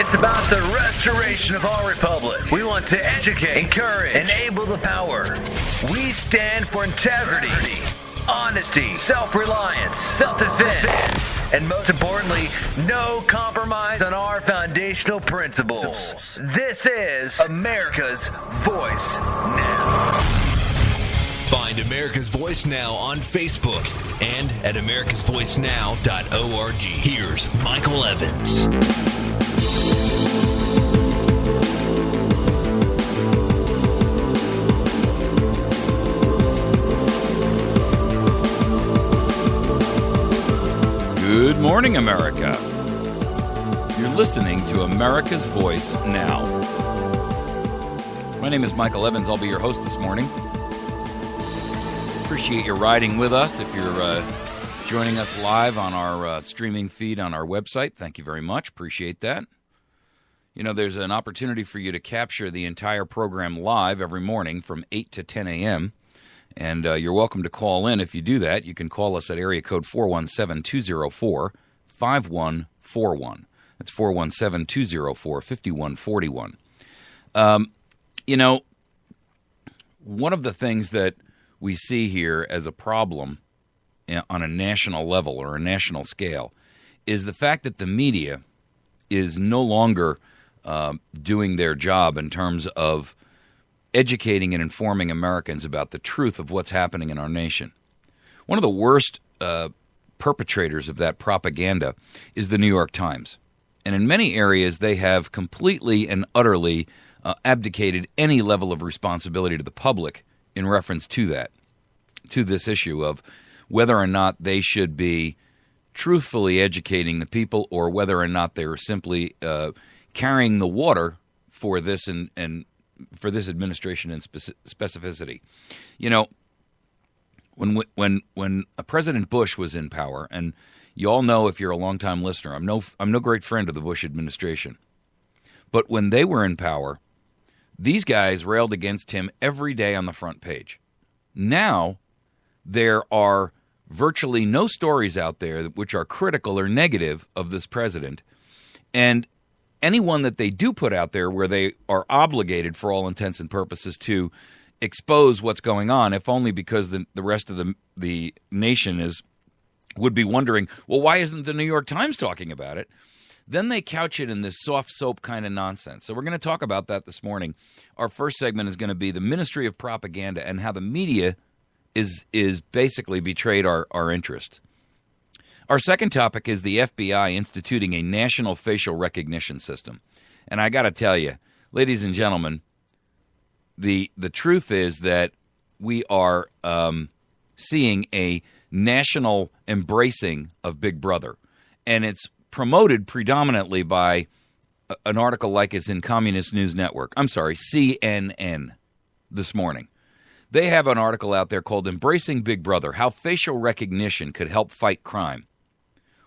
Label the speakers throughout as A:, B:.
A: It's about the restoration of our republic. We want to educate, encourage, enable the power. We stand for integrity, honesty, self-reliance, self-defense, and most importantly, no compromise on our foundational principles. This is America's Voice Now.
B: Find America's Voice Now on Facebook and at americasvoicenow.org. Here's Michael Evans.
C: Good morning, America. You're listening to America's Voice Now. My name is Michael Evans. I'll be your host this morning. Appreciate you riding with us. If you're joining us live on our streaming feed on our website, thank you very much. Appreciate that. You know, there's an opportunity for you to capture the entire program live every morning from 8 to 10 a.m., and you're welcome to call in. If you do that, you can call us at area code 417-204-5141. That's 417-204-5141. You know, one of the things that we see here as a problem on a national level or a national scale is the fact that the media is no longer doing their job in terms of educating and informing Americans about the truth of what's happening in our nation. One of the worst perpetrators of that propaganda is the New York Times. And in many areas, they have completely and utterly abdicated any level of responsibility to the public in reference to that, to this issue of whether or not they should be truthfully educating the people or whether or not they're simply carrying the water for this and for this administration and specificity. You know, when President Bush was in power, and you all know if you're a longtime listener, I'm no great friend of the Bush administration, but when they were in power, these guys railed against him every day on the front page. Now, there are virtually no stories out there which are critical or negative of this president, and anyone that they do put out there where they are obligated for all intents and purposes to expose what's going on, if only because the rest of the nation would be wondering, well, why isn't the New York Times talking about it? Then they couch it in this soft soap kind of nonsense. So we're going to talk about that this morning. Our first segment is going to be the Ministry of Propaganda and how the media is basically betrayed our interest. Our second topic is the FBI instituting a national facial recognition system. And I got to tell you, ladies and gentlemen, the truth is that we are seeing a national embracing of Big Brother. And it's promoted predominantly by an article like it's in Communist News Network. I'm sorry, CNN this morning. They have an article out there called Embracing Big Brother, How Facial Recognition Could Help Fight Crime.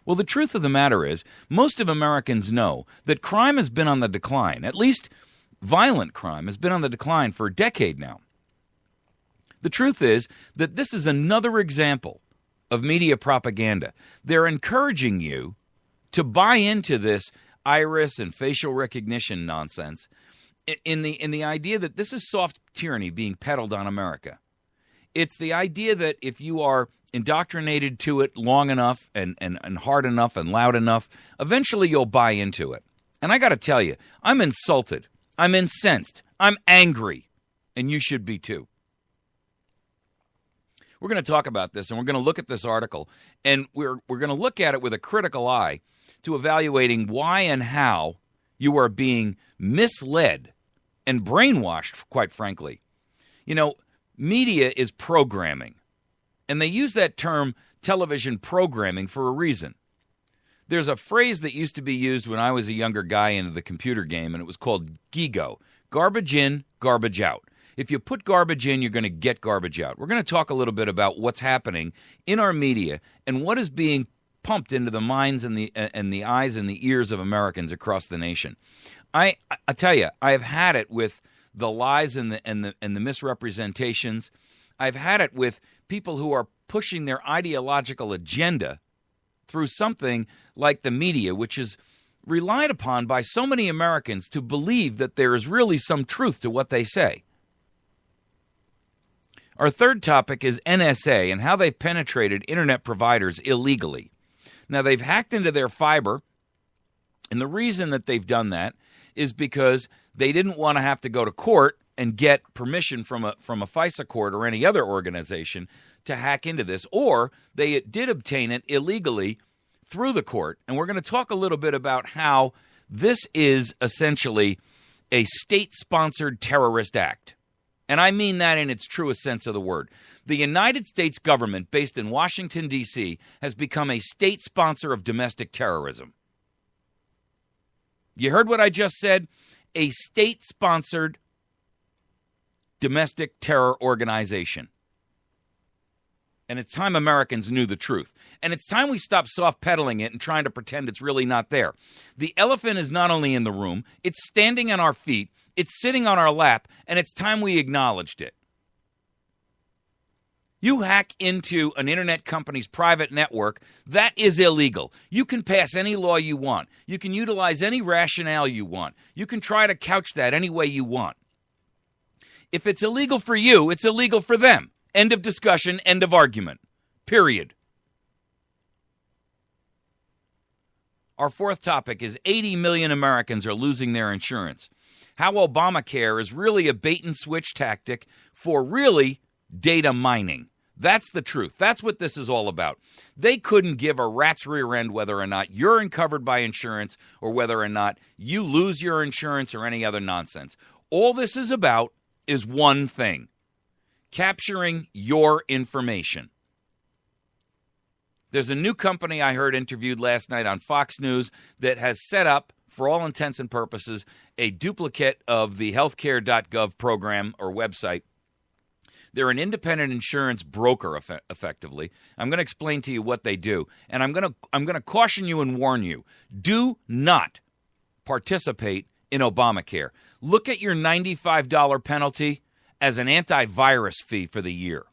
C: Well, the truth of the matter is, most of Americans know that crime has been on the decline. At least violent crime has been on the decline for a decade now. The truth is that this is another example of media propaganda. They're encouraging you to buy into this iris and facial recognition nonsense in the idea that this is soft tyranny being peddled on America. It's the idea that if you are indoctrinated to it long enough and hard enough and loud enough, eventually you'll buy into it. And I got to tell you, I'm insulted. I'm incensed. I'm angry. And you should be too. We're going to talk about this, and we're going to look at this article, and we're going to look at it with a critical eye to evaluating why and how you are being misled and brainwashed, quite frankly. You know, media is programming, and they use that term television programming for a reason. There's a phrase that used to be used when I was a younger guy into the computer game, and it was called GIGO, garbage in, garbage out. If you put garbage in, you're going to get garbage out. We're going to talk a little bit about what's happening in our media and what is being pumped into the minds and the eyes and the ears of Americans across the nation. I tell you, I have had it with the lies and the misrepresentations. I've had it with people who are pushing their ideological agenda through something like the media, which is relied upon by so many Americans to believe that there is really some truth to what they say. Our third topic is NSA and how they've penetrated internet providers illegally. Now, they've hacked into their fiber, and the reason that they've done that is because they didn't want to have to go to court and get permission from a FISA court or any other organization to hack into this, or they did obtain it illegally through the court. And we're going to talk a little bit about how this is essentially a state-sponsored terrorist act. And I mean that in its truest sense of the word. The United States government, based in Washington, D.C., has become a state sponsor of domestic terrorism. You heard what I just said? A state-sponsored domestic terror organization. And it's time Americans knew the truth. And it's time we stop soft-pedaling it and trying to pretend it's really not there. The elephant is not only in the room, it's standing on our feet, it's sitting on our lap, and it's time we acknowledged it. You hack into an internet company's private network, that is illegal. You can pass any law you want. You can utilize any rationale you want. You can try to couch that any way you want. If it's illegal for you, it's illegal for them. End of discussion, end of argument. Period. Our fourth topic is 80 million Americans are losing their insurance. How Obamacare is really a bait-and-switch tactic for really data mining. That's the truth. That's what this is all about. They couldn't give a rat's rear end whether or not you're covered by insurance or whether or not you lose your insurance or any other nonsense. All this is about is one thing: capturing your information. There's a new company I heard interviewed last night on Fox News that has set up, for all intents and purposes, a duplicate of the healthcare.gov program or website. They're an independent insurance broker, effectively. I'm going to explain to you what they do, and I'm going to caution you and warn you: do not participate in Obamacare. Look at your $95 penalty as an antivirus fee for the year.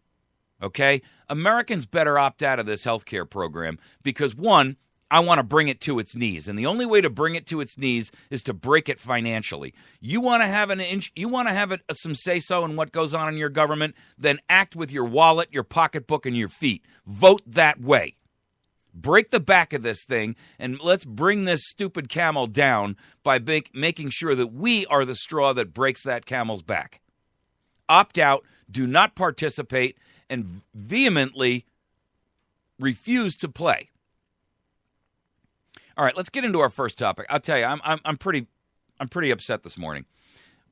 C: Okay? Americans better opt out of this healthcare program because, one, I want to bring it to its knees, and the only way to bring it to its knees is to break it financially. You want to have some say-so in what goes on in your government, then act with your wallet, your pocketbook, and your feet. Vote that way. Break the back of this thing, and let's bring this stupid camel down by making sure that we are the straw that breaks that camel's back. Opt out, do not participate, and vehemently refuse to play. All right, let's get into our first topic. I'll tell you, I'm pretty upset this morning.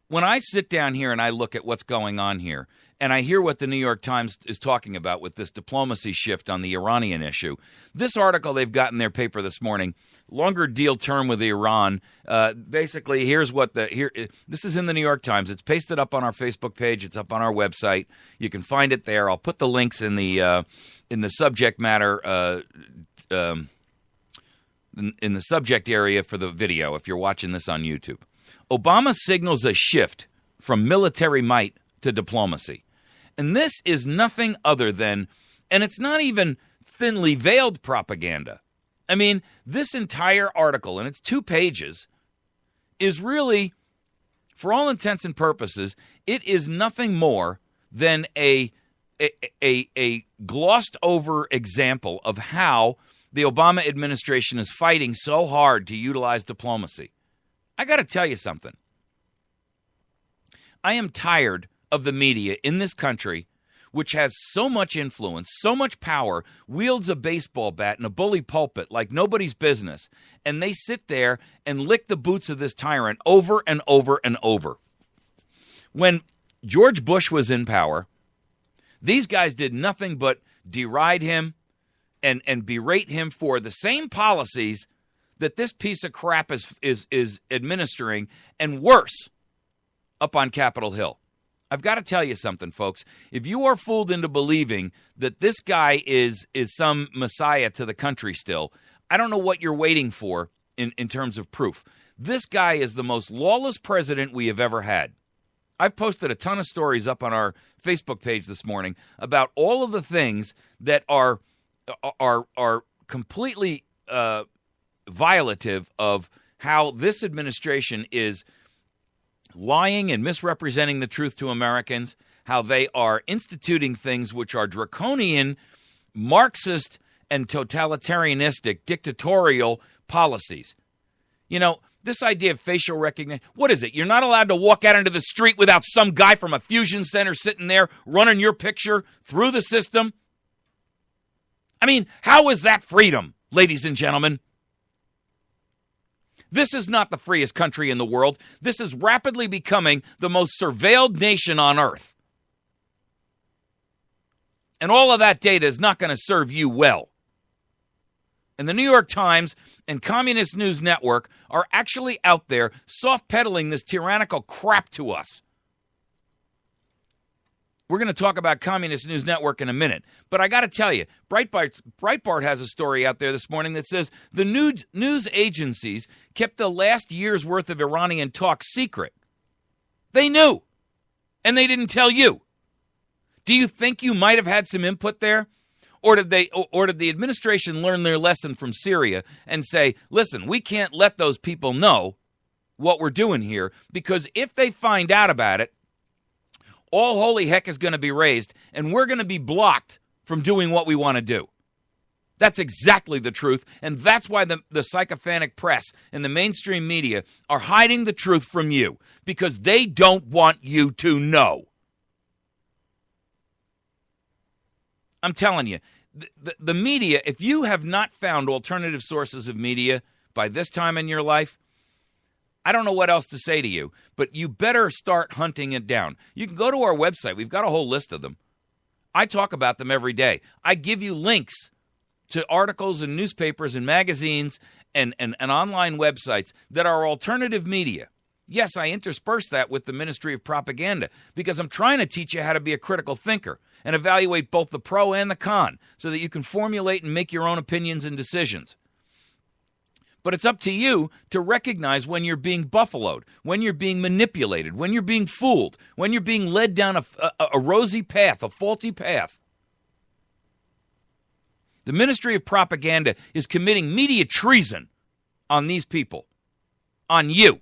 C: When I sit down here and I look at what's going on here, and I hear what the New York Times is talking about with this diplomacy shift on the Iranian issue, this article they've got in their paper this morning, longer deal term with Iran. Basically, here's what this is in the New York Times. It's pasted up on our Facebook page. It's up on our website. You can find it there. I'll put the links in the subject matter. In the subject area for the video, if you're watching this on YouTube. Obama signals a shift from military might to diplomacy. And this is nothing other than, and it's not even thinly veiled propaganda. I mean, this entire article, and it's 2 pages, is really, for all intents and purposes, it is nothing more than a glossed over example of how the Obama administration is fighting so hard to utilize diplomacy. I got to tell you something. I am tired of the media in this country, which has so much influence, so much power, wields a baseball bat and a bully pulpit like nobody's business, and they sit there and lick the boots of this tyrant over and over and over. When George Bush was in power, these guys did nothing but deride him and berate him for the same policies that this piece of crap is administering, and worse, up on Capitol Hill. I've got to tell you something, folks. If you are fooled into believing that this guy is some messiah to the country still, I don't know what you're waiting for in terms of proof. This guy is the most lawless president we have ever had. I've posted a ton of stories up on our Facebook page this morning about all of the things that are completely violative of how this administration is lying and misrepresenting the truth to Americans, how they are instituting things which are draconian, Marxist, and totalitarianistic, dictatorial policies. You know, this idea of facial recognition, what is it? You're not allowed to walk out into the street without some guy from a fusion center sitting there running your picture through the system? I mean, how is that freedom, ladies and gentlemen? This is not the freest country in the world. This is rapidly becoming the most surveilled nation on earth. And all of that data is not going to serve you well. And the New York Times and Communist News Network are actually out there soft-pedaling this tyrannical crap to us. We're going to talk about Communist News Network in a minute. But I got to tell you, Breitbart has a story out there this morning that says the news agencies kept the last year's worth of Iranian talk secret. They knew, and they didn't tell you. Do you think you might have had some input there? Or did the administration learn their lesson from Syria and say, listen, we can't let those people know what we're doing here, because if they find out about it, all holy heck is going to be raised, and we're going to be blocked from doing what we want to do. That's exactly the truth, and that's why the sycophantic press and the mainstream media are hiding the truth from you, because they don't want you to know. I'm telling you, the media, if you have not found alternative sources of media by this time in your life, I don't know what else to say to you, but you better start hunting it down. You can go to our website. We've got a whole list of them. I talk about them every day. I give you links to articles and newspapers and magazines and online websites that are alternative media. Yes, I intersperse that with the Ministry of Propaganda because I'm trying to teach you how to be a critical thinker and evaluate both the pro and the con so that you can formulate and make your own opinions and decisions. But it's up to you to recognize when you're being buffaloed, when you're being manipulated, when you're being fooled, when you're being led down a rosy path, a faulty path. The Ministry of Propaganda is committing media treason on these people, on you.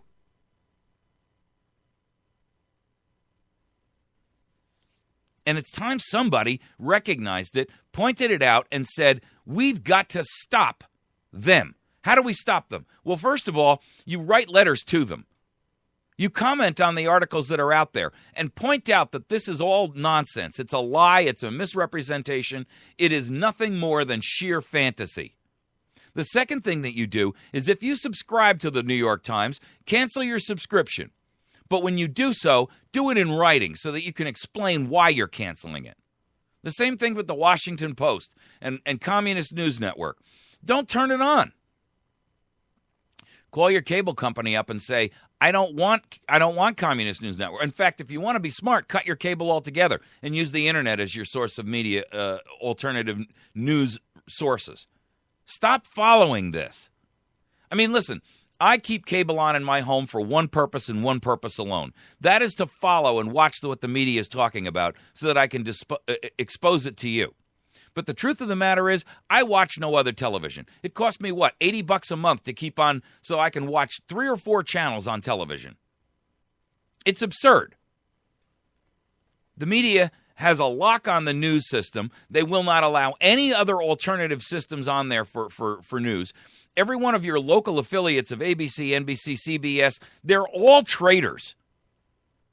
C: And it's time somebody recognized it, pointed it out, and said, we've got to stop them. How do we stop them? Well, first of all, you write letters to them. You comment on the articles that are out there and point out that this is all nonsense. It's a lie. It's a misrepresentation. It is nothing more than sheer fantasy. The second thing that you do is if you subscribe to the New York Times, cancel your subscription. But when you do so, do it in writing so that you can explain why you're canceling it. The same thing with the Washington Post and Communist News Network. Don't turn it on. Call your cable company up and say, I don't want Communist News Network. In fact, if you want to be smart, cut your cable altogether and use the internet as your source of media, alternative news sources. Stop following this. I mean, listen, I keep cable on in my home for one purpose and one purpose alone. That is to follow and watch what the media is talking about so that I can expose it to you. But the truth of the matter is, I watch no other television. It costs me, $80 a month to keep on so I can watch 3 or 4 channels on television. It's absurd. The media has a lock on the news system. They will not allow any other alternative systems on there for news. Every one of your local affiliates of ABC, NBC, CBS, they're all traitors.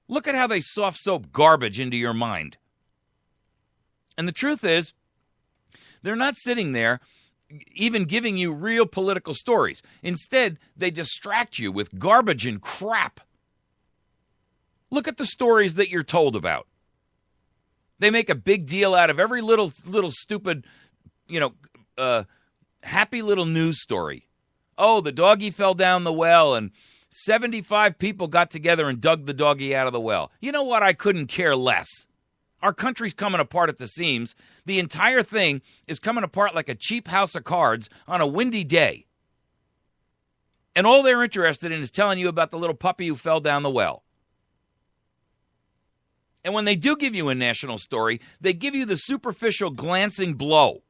C: Look at how they soft soap garbage into your mind. And the truth is, they're not sitting there even giving you real political stories. Instead, they distract you with garbage and crap. Look at the stories that you're told about. They make a big deal out of every little stupid, happy little news story. Oh, the doggy fell down the well and 75 people got together and dug the doggy out of the well. You know what? I couldn't care less. Our country's coming apart at the seams. The entire thing is coming apart like a cheap house of cards on a windy day. And all they're interested in is telling you about the little puppy who fell down the well. And when they do give you a national story, they give you the superficial glancing blow.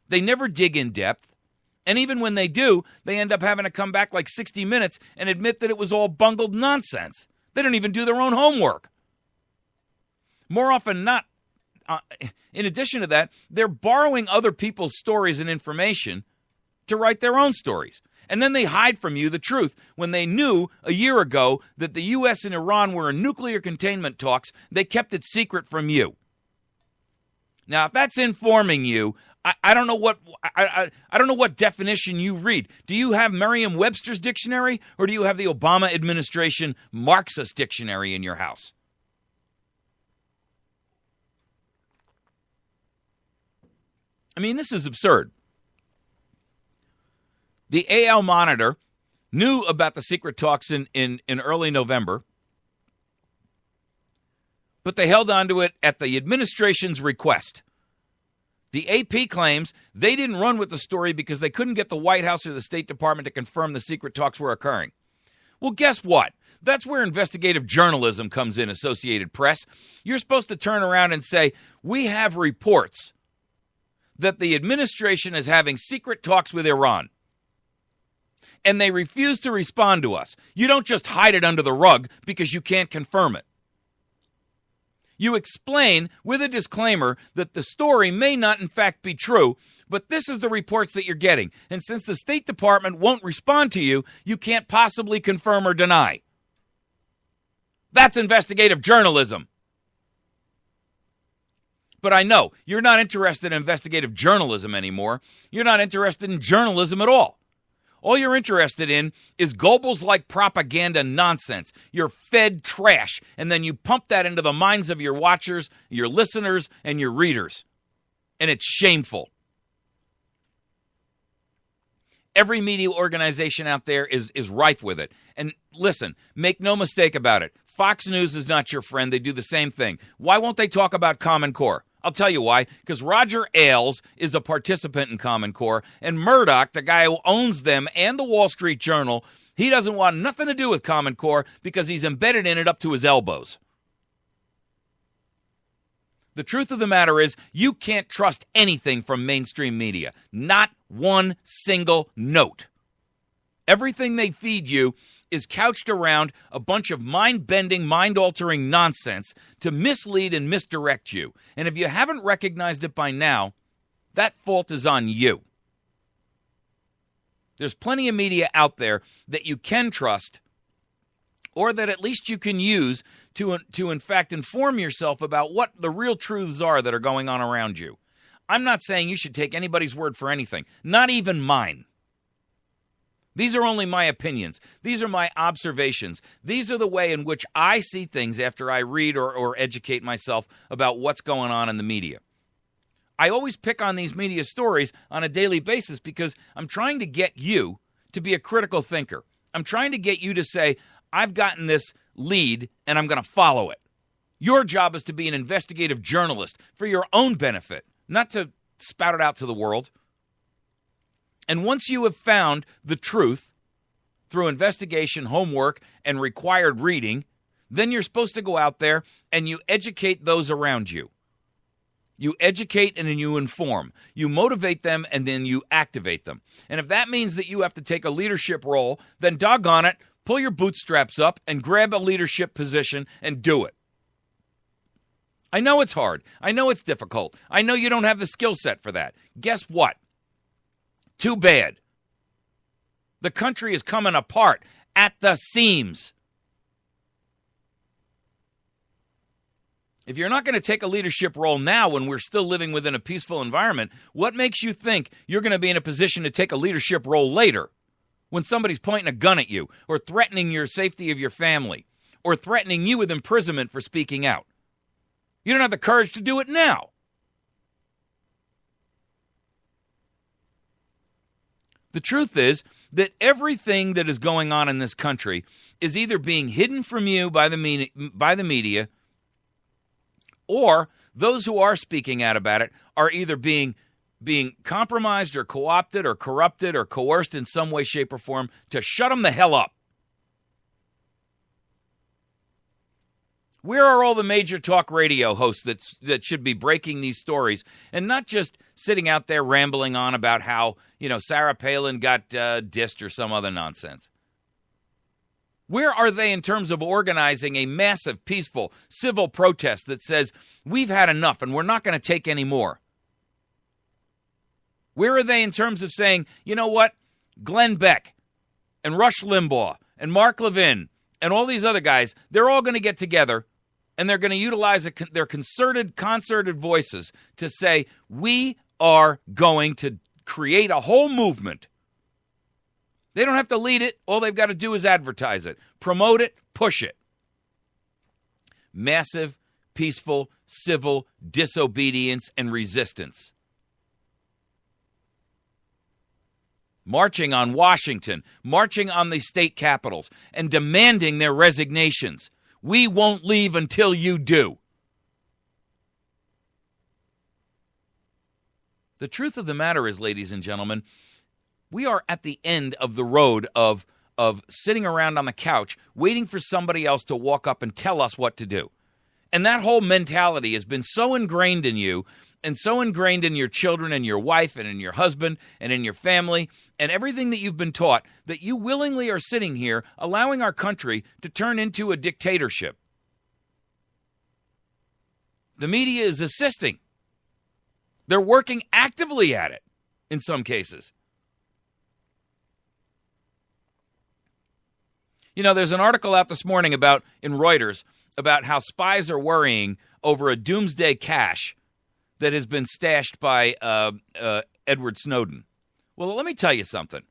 C: They never dig in depth. And even when they do, they end up having to come back like 60 Minutes and admit that it was all bungled nonsense. They don't even do their own homework. More often than not, in addition to that, they're borrowing other people's stories and information to write their own stories. And then they hide from you the truth. When they knew a year ago that the U.S. and Iran were in nuclear containment talks, they kept it secret from you. Now, if that's informing you, I don't know what I don't know what definition you read. Do you have Merriam-Webster's dictionary, or do you have the Obama administration Marxist dictionary in your house? I mean, this is absurd. The AL Monitor knew about the secret talks in early November, but they held on to it at the administration's request. The AP claims they didn't run with the story because they couldn't get the White House or the State Department to confirm the secret talks were occurring. Well, guess what? That's where investigative journalism comes in, Associated Press. You're supposed to turn around and say, we have reports that the administration is having secret talks with Iran, and they refuse to respond to us. You don't just hide it under the rug because you can't confirm it. You explain with a disclaimer that the story may not in fact be true, but this is the reports that you're getting. And since the State Department won't respond to you, you can't possibly confirm or deny. That's investigative journalism. But I know you're not interested in investigative journalism anymore. You're not interested in journalism at all. All you're interested in is Goebbels-like propaganda nonsense. You're fed trash, and then you pump that into the minds of your watchers, your listeners, and your readers. And it's shameful. Every media organization out there is rife with it. And listen, make no mistake about it. Fox News is not your friend. They do the same thing. Why won't they talk about Common Core? I'll tell you why. Because Roger Ailes is a participant in Common Core, and Murdoch, the guy who owns them and the Wall Street Journal, he doesn't want nothing to do with Common Core because he's embedded in it up to his elbows. The truth of the matter is, you can't trust anything from mainstream media. Not one single note. Everything they feed you is couched around a bunch of mind-bending, mind-altering nonsense to mislead and misdirect you. And if you haven't recognized it by now, that fault is on you. There's plenty of media out there that you can trust, or that at least you can use to in fact inform yourself about what the real truths are that are going on around you. I'm not saying you should take anybody's word for anything, not even mine. These are only my opinions. These are my observations. These are the way in which I see things after I read or educate myself about what's going on in the media. I always pick on these media stories on a daily basis because I'm trying to get you to be a critical thinker. I'm trying to get you to say, I've gotten this lead and I'm going to follow it. Your job is to be an investigative journalist for your own benefit, not to spout it out to the world. And once you have found the truth through investigation, homework, and required reading, then you're supposed to go out there and you educate those around you. You educate and then you inform. You motivate them and then you activate them. And if that means that you have to take a leadership role, then doggone it, pull your bootstraps up and grab a leadership position and do it. I know it's hard. I know it's difficult. I know you don't have the skill set for that. Guess what? Too bad. The country is coming apart at the seams. If you're not going to take a leadership role now when we're still living within a peaceful environment, what makes you think you're going to be in a position to take a leadership role later when somebody's pointing a gun at you or threatening your safety of your family or threatening you with imprisonment for speaking out? You don't have the courage to do it now. The truth is that everything that is going on in this country is either being hidden from you by the media, or those who are speaking out about it are either being compromised or co-opted or corrupted or coerced in some way, shape, or form to shut them the hell up. Where are all the major talk radio hosts that should be breaking these stories and not just sitting out there rambling on about how, Sarah Palin got dissed or some other nonsense. Where are they in terms of organizing a massive, peaceful, civil protest that says, we've had enough and we're not going to take any more? Where are they in terms of saying, you know what, Glenn Beck and Rush Limbaugh and Mark Levin and all these other guys, they're all going to get together and they're going to utilize their concerted voices to say, we are going to create a whole movement. They don't have to lead it. All they've got to do is advertise it, promote it, push it. Massive, peaceful, civil disobedience and resistance. Marching on Washington, marching on the state capitals, and demanding their resignations. We won't leave until you do. The truth of the matter is, ladies and gentlemen, we are at the end of the road of sitting around on the couch waiting for somebody else to walk up and tell us what to do. And that whole mentality has been so ingrained in you and so ingrained in your children and your wife and in your husband and in your family and everything that you've been taught that you willingly are sitting here allowing our country to turn into a dictatorship. The media is assisting. They're working actively at it in some cases. There's an article out this morning in Reuters about how spies are worrying over a doomsday cache that has been stashed by Edward Snowden. Well, let me tell you something.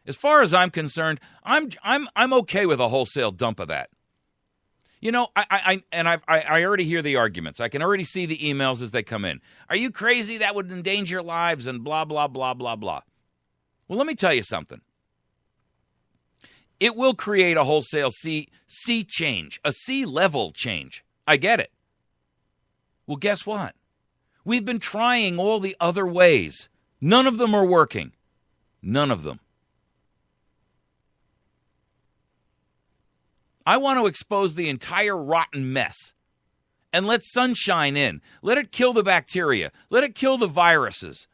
C: As far as I'm concerned, I'm okay with a wholesale dump of that. I already hear the arguments. I can already see the emails as they come in. Are you crazy? That would endanger lives and blah, blah, blah, blah, blah. Well, let me tell you something. It will create a wholesale sea change, a sea level change. I get it. Well, guess what? We've been trying all the other ways. None of them are working. None of them. I want to expose the entire rotten mess and let sunshine in. Let it kill the bacteria. Let it kill the viruses.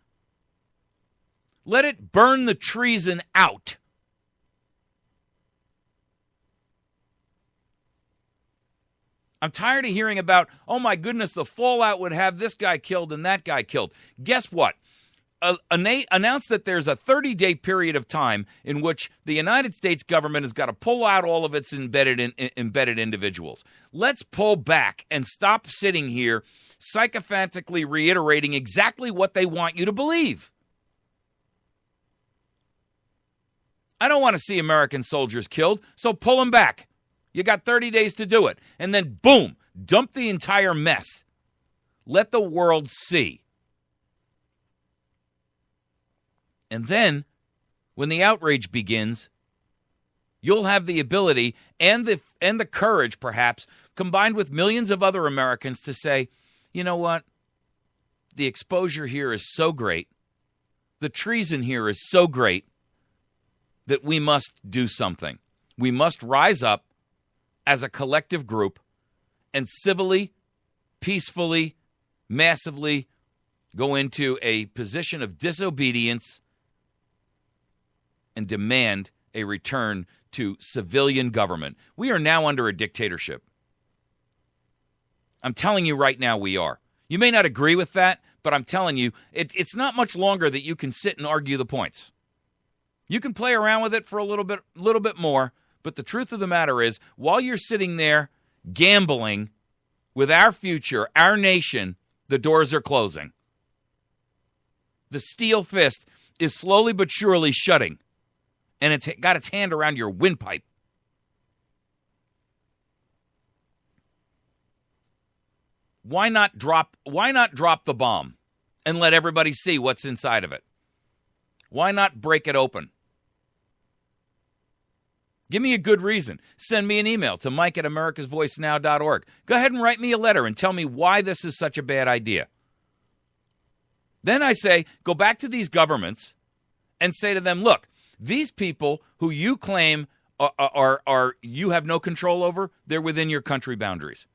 C: Let it burn the treason out. I'm tired of hearing about, oh my goodness, the fallout would have this guy killed and that guy killed. Guess what? Announced that there's a 30-day period of time in which the United States government has got to pull out all of its embedded individuals. Let's pull back and stop sitting here sycophantically reiterating exactly what they want you to believe. I don't want to see American soldiers killed, so pull them back. You got 30 days to do it. And then, boom, dump the entire mess. Let the world see. And then, when the outrage begins, you'll have the ability and the courage, perhaps, combined with millions of other Americans to say, you know what? The exposure here is so great. The treason here is so great that we must do something. We must rise up as a collective group and civilly, peacefully, massively go into a position of disobedience and demand a return to civilian government. We are now under a dictatorship. I'm telling you right now we are. You may not agree with that, but I'm telling you, it's not much longer that you can sit and argue the points. You can play around with it for a little bit more, but the truth of the matter is, while you're sitting there gambling with our future, our nation, the doors are closing. The steel fist is slowly but surely shutting, and it's got its hand around your windpipe. Why not drop the bomb and let everybody see what's inside of it? Why not break it open? Give me a good reason. Send me an email to mike@americasvoicenow.org. Go ahead and write me a letter and tell me why this is such a bad idea. Then I say, go back to these governments and say to them, look, these people who you claim are you have no control over, they're within your country boundaries.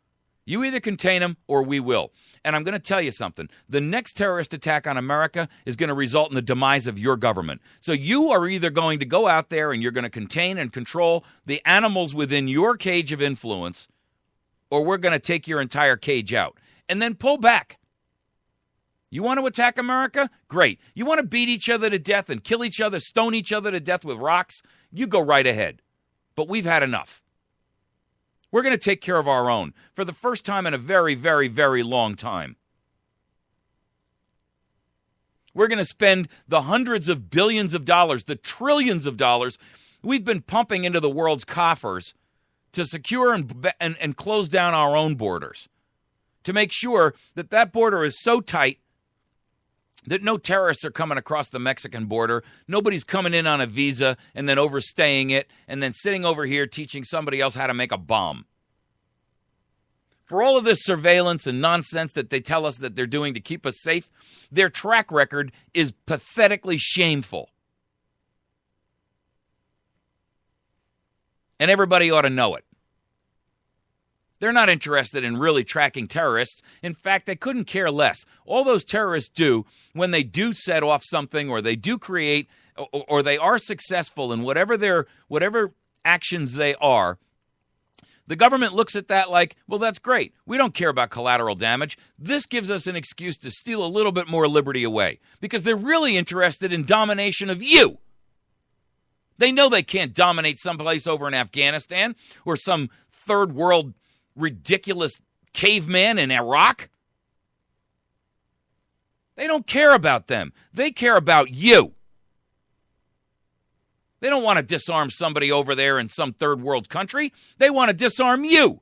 C: You either contain them or we will. And I'm going to tell you something. The next terrorist attack on America is going to result in the demise of your government. So you are either going to go out there and you're going to contain and control the animals within your cage of influence, or we're going to take your entire cage out. And then pull back. You want to attack America? Great. You want to beat each other to death and kill each other, stone each other to death with rocks? You go right ahead. But we've had enough. We're going to take care of our own for the first time in a very, very, very long time. We're going to spend the hundreds of billions of dollars, the trillions of dollars we've been pumping into the world's coffers to secure and close down our own borders, to make sure that that border is so tight that no terrorists are coming across the Mexican border. Nobody's coming in on a visa and then overstaying it and then sitting over here teaching somebody else how to make a bomb. For all of this surveillance and nonsense that they tell us that they're doing to keep us safe, their track record is pathetically shameful. And everybody ought to know it. They're not interested in really tracking terrorists. In fact, they couldn't care less. All those terrorists do when they do set off something or they do create or they are successful in whatever actions they are, the government looks at that like, well, that's great. We don't care about collateral damage. This gives us an excuse to steal a little bit more liberty away because they're really interested in domination of you. They know they can't dominate someplace over in Afghanistan or some third world ridiculous caveman in Iraq. They don't care about them. They care about you. They don't want to disarm somebody over there in some third world country. They want to disarm you.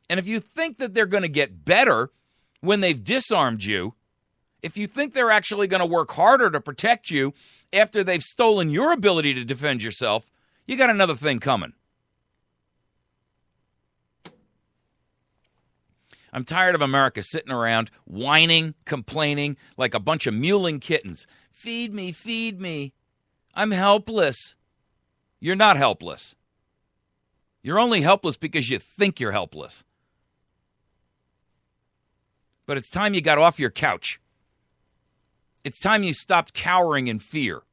C: And if you think that they're going to get better when they've disarmed you, if you think they're actually going to work harder to protect you after they've stolen your ability to defend yourself, you got another thing coming. I'm tired of America sitting around whining, complaining like a bunch of mewling kittens. Feed me, feed me. I'm helpless. You're not helpless. You're only helpless because you think you're helpless. But it's time you got off your couch. It's time you stopped cowering in fear.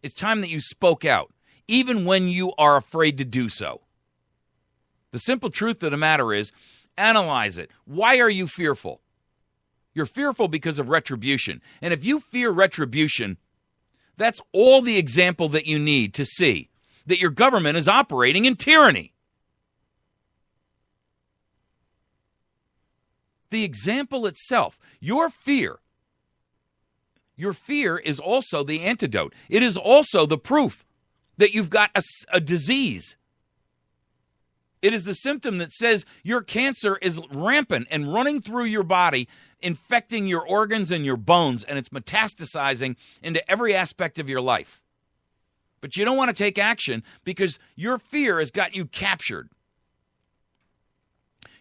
C: It's time that you spoke out, even when you are afraid to do so. The simple truth of the matter is, analyze it. Why are you fearful? You're fearful because of retribution. And if you fear retribution, that's all the example that you need to see that your government is operating in tyranny. The example itself, your fear is also the antidote. It is also the proof that you've got a disease. It is the symptom that says your cancer is rampant and running through your body, infecting your organs and your bones, and it's metastasizing into every aspect of your life. But you don't want to take action because your fear has got you captured.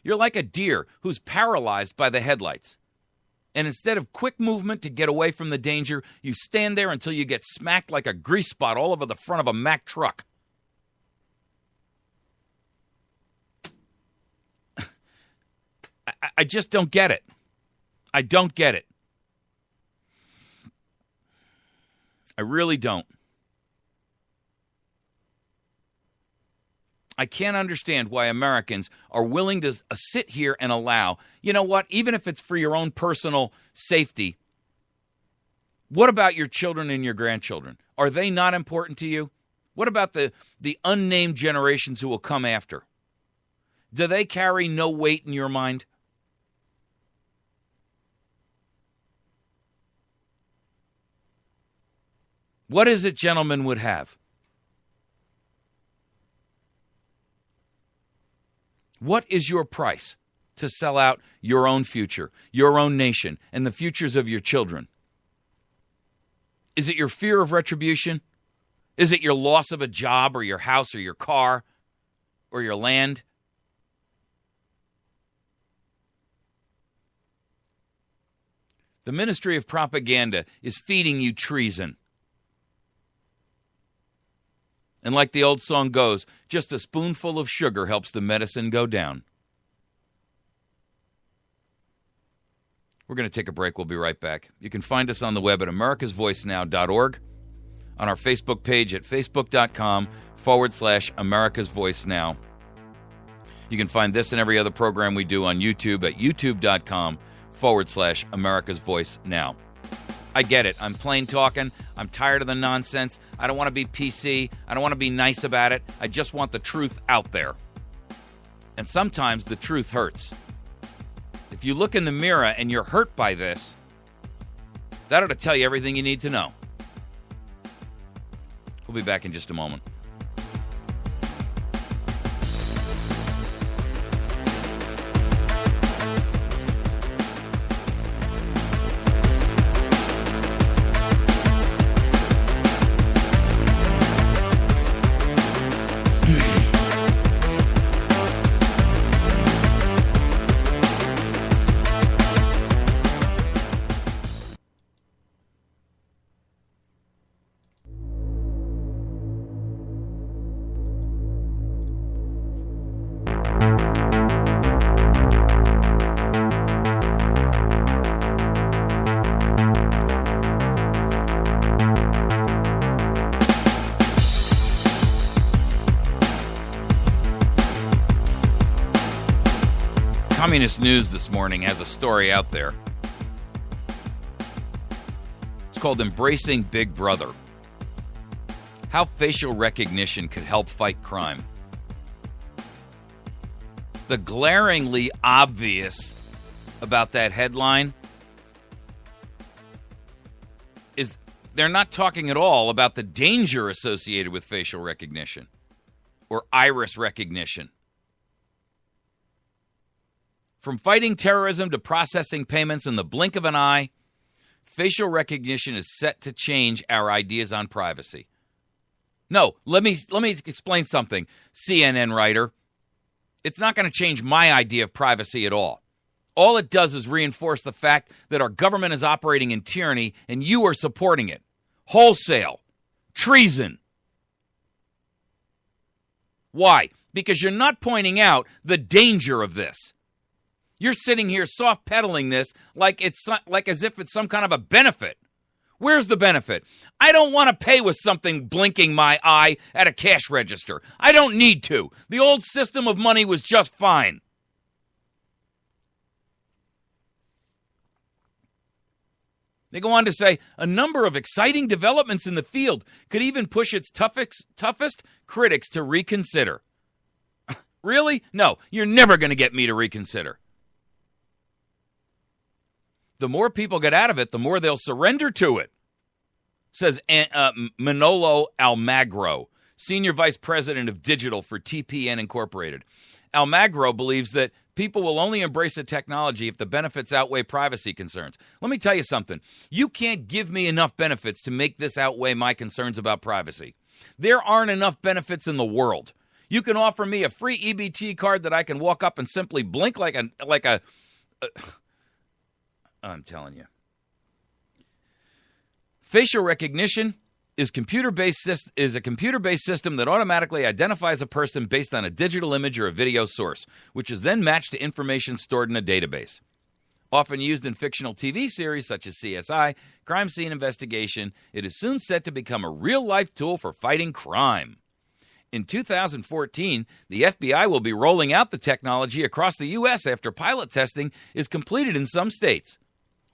C: You're like a deer who's paralyzed by the headlights. And instead of quick movement to get away from the danger, you stand there until you get smacked like a grease spot all over the front of a Mack truck. I just don't get it. I don't get it. I really don't. I can't understand why Americans are willing to sit here and allow, you know what, even if it's for your own personal safety, what about your children and your grandchildren? Are they not important to you? What about the unnamed generations who will come after? Do they carry no weight in your mind? What is it gentlemen would have? What is your price to sell out your own future, your own nation, and the futures of your children? Is it your fear of retribution? Is it your loss of a job or your house or your car or your land? The Ministry of Propaganda is feeding you treason. And like the old song goes, just a spoonful of sugar helps the medicine go down. We're going to take a break. We'll be right back. You can find us on the web at americasvoicenow.org, on our Facebook page at facebook.com/americasvoicenow. You can find this and every other program we do on YouTube at youtube.com/americasvoicenow. I get it. I'm plain talking. I'm tired of the nonsense. I don't want to be PC. I don't want to be nice about it. I just want the truth out there. And sometimes the truth hurts. If you look in the mirror and you're hurt by this, that ought to tell you everything you need to know. We'll be back in just a moment. Communist News this morning has a story out there. It's called Embracing Big Brother. How facial recognition could help fight crime. The glaringly obvious about that headline is they're not talking at all about the danger associated with facial recognition or iris recognition. From fighting terrorism to processing payments in the blink of an eye, facial recognition is set to change our ideas on privacy. No, let me explain something, CNN writer. It's not going to change my idea of privacy at all. All it does is reinforce the fact that our government is operating in tyranny and you are supporting it. Wholesale. Treason. Why? Because you're not pointing out the danger of this. You're sitting here soft pedaling this like as if it's some kind of a benefit. Where's the benefit? I don't want to pay with something blinking my eye at a cash register. I don't need to. The old system of money was just fine. They go on to say, a number of exciting developments in the field could even push its toughest critics to reconsider. Really? No, you're never going to get me to reconsider. The more people get out of it, the more they'll surrender to it, says Manolo Almagro, Senior Vice President of Digital for TPN Incorporated. Almagro believes that people will only embrace the technology if the benefits outweigh privacy concerns. Let me tell you something. You can't give me enough benefits to make this outweigh my concerns about privacy. There aren't enough benefits in the world. You can offer me a free EBT card that I can walk up and simply blink like a I'm telling you. Facial recognition is a computer-based system that automatically identifies a person based on a digital image or a video source, which is then matched to information stored in a database. Often used in fictional TV series such as CSI, crime scene investigation, it is soon set to become a real-life tool for fighting crime. In 2014, the FBI will be rolling out the technology across the U.S. after pilot testing is completed in some states.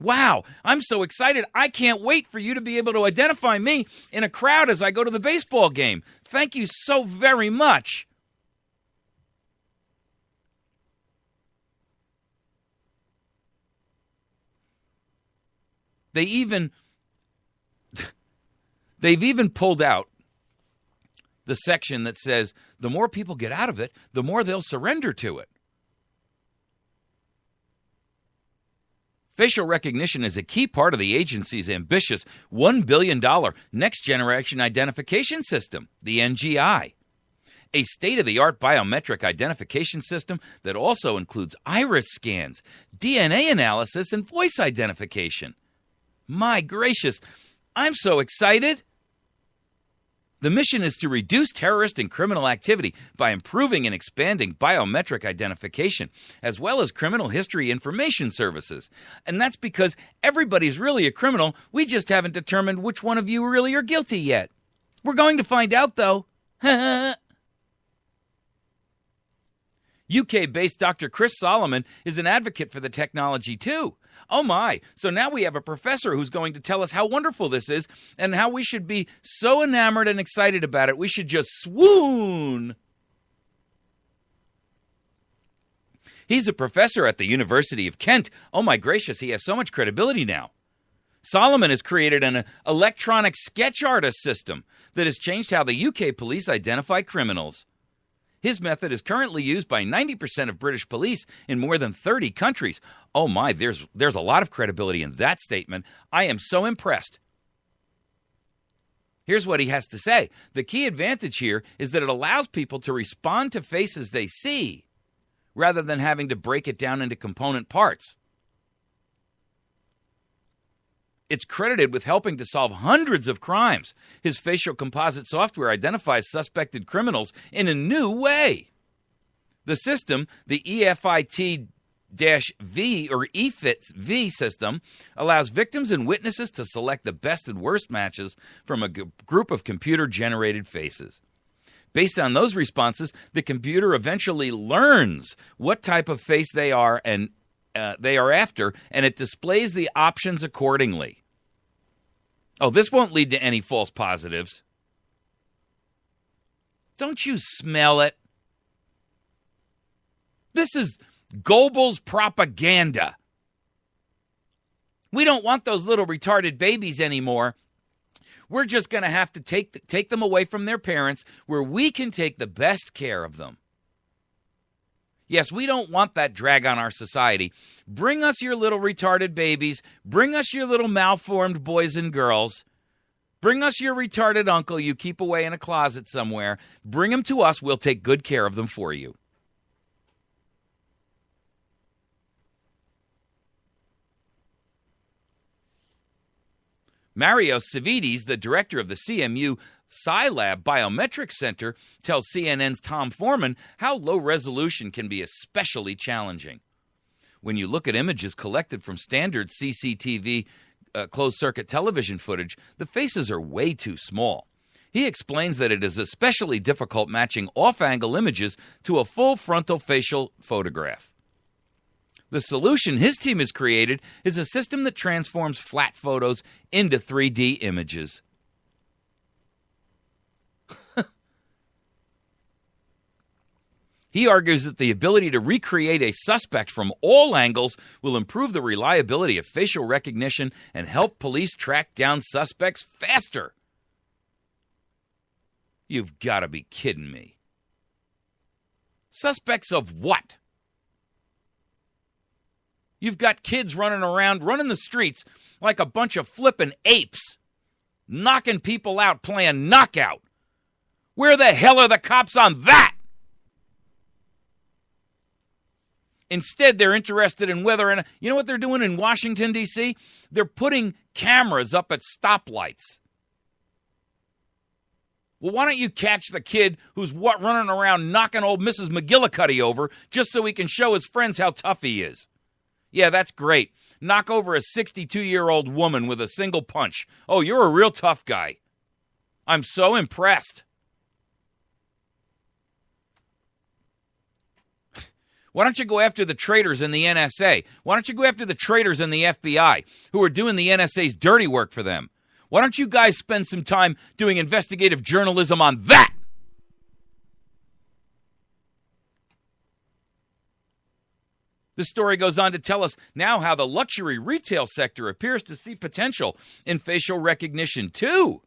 C: Wow, I'm so excited. I can't wait for you to be able to identify me in a crowd as I go to the baseball game. Thank you so very much. They've even pulled out the section that says the more people get out of it, the more they'll surrender to it. Facial recognition is a key part of the agency's ambitious $1 billion next-generation identification system, the NGI, a state-of-the-art biometric identification system that also includes iris scans, DNA analysis, and voice identification. My gracious, I'm so excited. The mission is to reduce terrorist and criminal activity by improving and expanding biometric identification, as well as criminal history information services. And that's because everybody's really a criminal. We just haven't determined which one of you really are guilty yet. We're going to find out, though. UK-based Dr. Chris Solomon is an advocate for the technology, too. Oh my, so now we have a professor who's going to tell us how wonderful this is and how we should be so enamored and excited about it, we should just swoon. He's a professor at the University of Kent. Oh my gracious, he has so much credibility now. Solomon has created an electronic sketch artist system that has changed how the UK police identify criminals. His method is currently used by 90% of British police in more than 30 countries. Oh my, there's a lot of credibility in that statement. I am so impressed. Here's what he has to say. The key advantage here is that it allows people to respond to faces they see, rather than having to break it down into component parts. It's credited with helping to solve hundreds of crimes. His facial composite software identifies suspected criminals in a new way. The system, the EFIT-V or EFIT-V system, allows victims and witnesses to select the best and worst matches from a group of computer-generated faces. Based on those responses, the computer eventually learns what type of face they are and they are after, and it displays the options accordingly. Oh, this won't lead to any false positives. Don't you smell it? This is Goebbels propaganda. We don't want those little retarded babies anymore. We're just going to have to take them away from their parents where we can take the best care of them. Yes, we don't want that drag on our society. Bring us your little retarded babies. Bring us your little malformed boys and girls. Bring us your retarded uncle you keep away in a closet somewhere. Bring them to us. We'll take good care of them for you. Mario Civides, the director of the CMU Scilab Biometric Center, tells CNN's Tom Foreman how low resolution can be especially challenging. When you look at images collected from standard CCTV closed-circuit television footage, the faces are way too small. He explains that it is especially difficult matching off-angle images to a full frontal facial photograph. The solution his team has created is a system that transforms flat photos into 3D images. He argues that the ability to recreate a suspect from all angles will improve the reliability of facial recognition and help police track down suspects faster. You've got to be kidding me. Suspects of what? You've got kids running around, running the streets like a bunch of flippin' apes, knocking people out, playing knockout. Where the hell are the cops on that? Instead, they're interested in whether, and you know what they're doing in Washington, D.C.? They're putting cameras up at stoplights. Well, why don't you catch the kid who's running around knocking old Mrs. McGillicuddy over just so he can show his friends how tough he is? Yeah, that's great. Knock over a 62-year-old woman with a single punch. Oh, you're a real tough guy. I'm so impressed. Why don't you go after the traitors in the NSA? Why don't you go after the traitors in the FBI who are doing the NSA's dirty work for them? Why don't you guys spend some time doing investigative journalism on that? The story goes on to tell us now how the luxury retail sector appears to see potential in facial recognition too.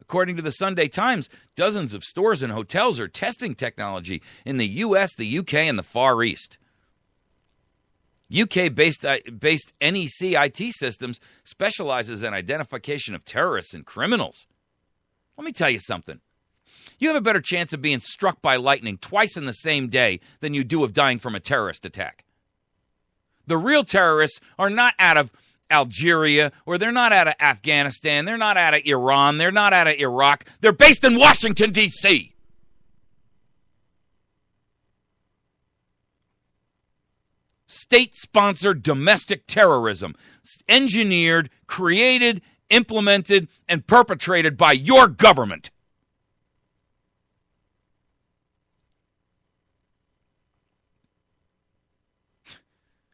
C: According to the Sunday Times, dozens of stores and hotels are testing technology in the U.S., the U.K., and the Far East. UK-based NEC IT Systems specializes in identification of terrorists and criminals. Let me tell you something. You have a better chance of being struck by lightning twice in the same day than you do of dying from a terrorist attack. The real terrorists are not out of Algeria, or they're not out of Afghanistan, they're not out of Iran, they're not out of Iraq. They're based in Washington, D.C. State-sponsored domestic terrorism, engineered, created, implemented, and perpetrated by your government.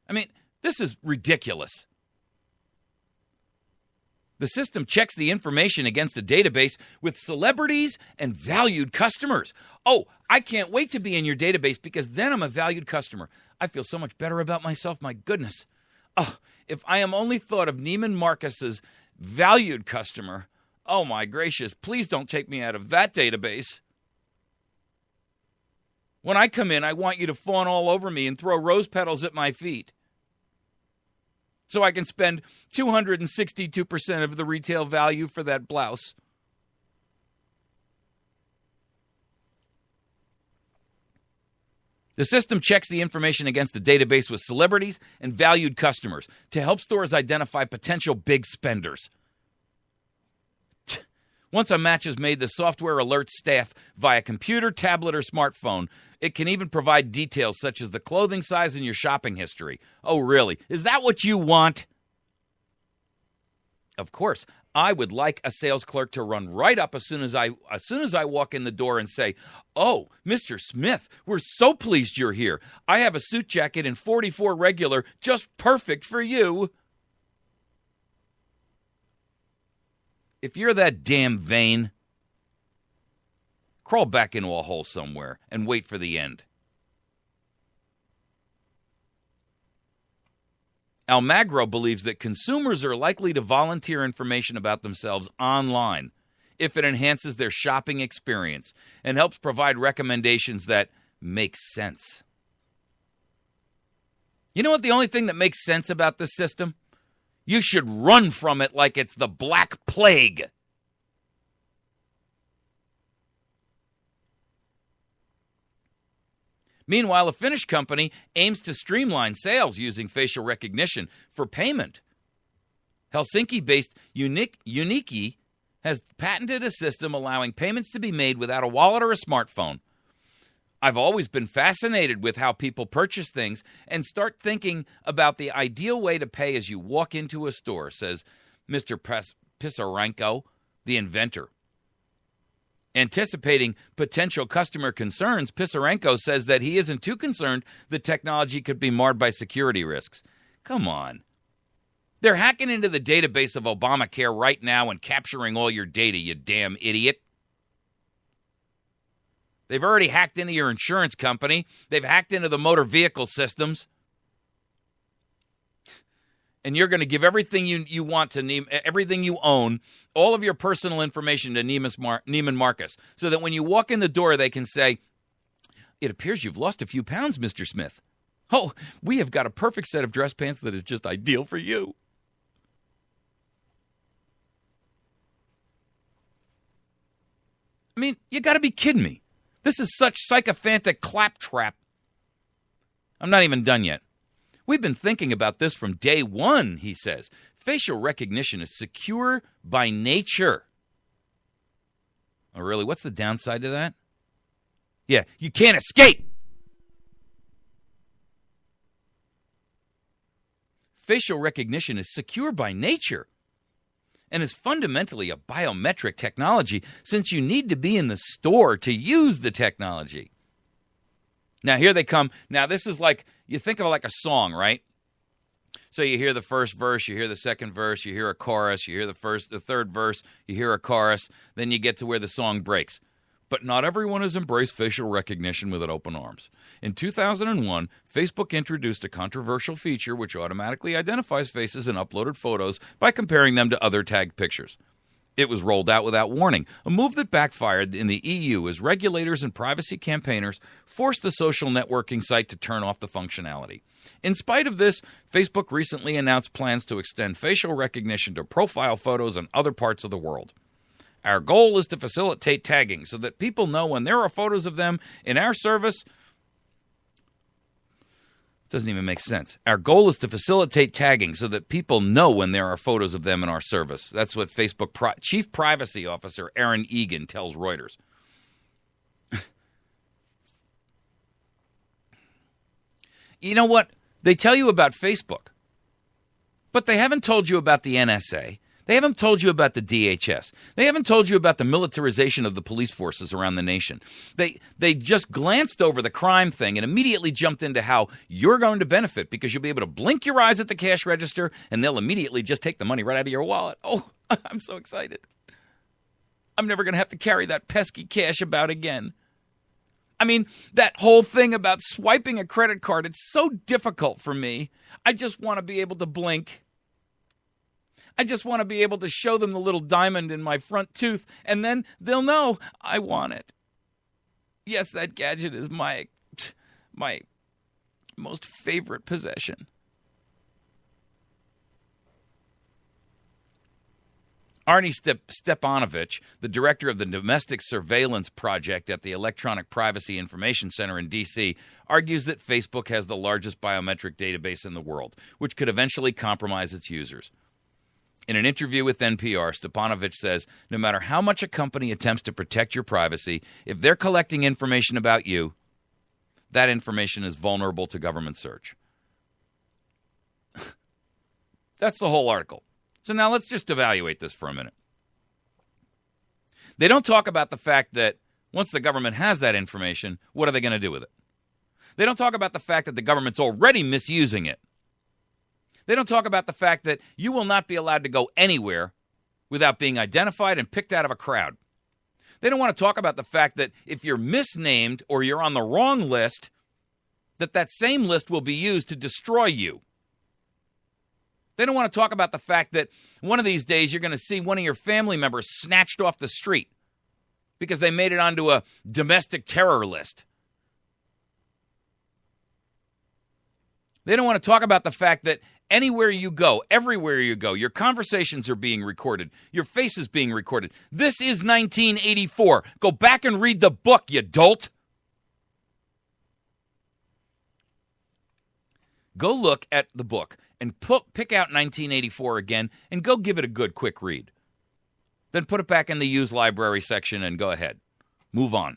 C: I mean, this is ridiculous. The system checks the information against a database with celebrities and valued customers. Oh, I can't wait to be in your database because then I'm a valued customer. I feel so much better about myself, my goodness. Oh, if I am only thought of Neiman Marcus's valued customer, oh my gracious, please don't take me out of that database. When I come in, I want you to fawn all over me and throw rose petals at my feet, so I can spend 262% of the retail value for that blouse. The system checks the information against the database with celebrities and valued customers to help stores identify potential big spenders. Once a match is made, the software alerts staff via computer, tablet, or smartphone. It can even provide details such as the clothing size and your shopping history. Oh, really? Is that what you want? Of course, I would like a sales clerk to run right up as soon as I walk in the door and say, "Oh, Mr. Smith, we're so pleased you're here. I have a suit jacket in 44 regular, just perfect for you." If you're that damn vain, crawl back into a hole somewhere and wait for the end. Almagro believes that consumers are likely to volunteer information about themselves online if it enhances their shopping experience and helps provide recommendations that make sense. You know what the only thing that makes sense about this system? You should run from it like it's the Black Plague. Meanwhile, a Finnish company aims to streamline sales using facial recognition for payment. Helsinki-based Unique has patented a system allowing payments to be made without a wallet or a smartphone. I've always been fascinated with how people purchase things and start thinking about the ideal way to pay as you walk into a store, says Mr. Pisarenko, the inventor. Anticipating potential customer concerns, Pisarenko says that he isn't too concerned the technology could be marred by security risks. Come on. They're hacking into the database of Obamacare right now and capturing all your data, you damn idiot. They've already hacked into your insurance company. They've hacked into the motor vehicle systems. And you're going to give everything you want to everything you own, all of your personal information to Neiman Marcus, so that when you walk in the door, they can say, "It appears you've lost a few pounds, Mr. Smith. Oh, we have got a perfect set of dress pants that is just ideal for you." I mean, you got to be kidding me. This is such sycophantic claptrap. I'm not even done yet. We've been thinking about this from day one, he says. Facial recognition is secure by nature. Oh, really? What's the downside to that? Yeah, you can't escape. Facial recognition is secure by nature and is fundamentally a biometric technology since you need to be in the store to use the technology. Now, here they come. Now, this is like, you think of it like a song, right? So you hear the first verse, you hear the second verse, you hear a chorus, you hear the third verse, you hear a chorus, then you get to where the song breaks. But not everyone has embraced facial recognition with open arms. In 2001, Facebook introduced a controversial feature which automatically identifies faces in uploaded photos by comparing them to other tagged pictures. It was rolled out without warning, a move that backfired in the EU as regulators and privacy campaigners forced the social networking site to turn off the functionality. In spite of this, Facebook recently announced plans to extend facial recognition to profile photos in other parts of the world. Our goal is to facilitate tagging so that people know when there are photos of them in our service. Doesn't even make sense. Our goal is to facilitate tagging so that people know when there are photos of them in our service. That's what Facebook Chief Privacy Officer Aaron Egan tells Reuters. You know what? They tell you about Facebook, but they haven't told you about the NSA. They haven't told you about the DHS. They haven't told you about the militarization of the police forces around the nation. They just glanced over the crime thing and immediately jumped into how you're going to benefit because you'll be able to blink your eyes at the cash register and they'll immediately just take the money right out of your wallet. Oh, I'm so excited. I'm never going to have to carry that pesky cash about again. I mean, that whole thing about swiping a credit card, it's so difficult for me. I just want to be able to blink. I just want to be able to show them the little diamond in my front tooth, and then they'll know I want it. Yes, that gadget is my most favorite possession. Arnie Stepanovich, the director of the Domestic Surveillance Project at the Electronic Privacy Information Center in D.C., argues that Facebook has the largest biometric database in the world, which could eventually compromise its users. In an interview with NPR, Stepanovich says, no matter how much a company attempts to protect your privacy, if they're collecting information about you, that information is vulnerable to government search. That's the whole article. So now let's just evaluate this for a minute. They don't talk about the fact that once the government has that information, what are they going to do with it? They don't talk about the fact that the government's already misusing it. They don't talk about the fact that you will not be allowed to go anywhere without being identified and picked out of a crowd. They don't want to talk about the fact that if you're misnamed or you're on the wrong list, that same list will be used to destroy you. They don't want to talk about the fact that one of these days you're going to see one of your family members snatched off the street because they made it onto a domestic terror list. They don't want to talk about the fact that anywhere you go, everywhere you go, your conversations are being recorded. Your face is being recorded. This is 1984. Go back and read the book, you dolt. Go look at the book and pick out 1984 again and go give it a good quick read. Then put it back in the used library section and go ahead. Move on.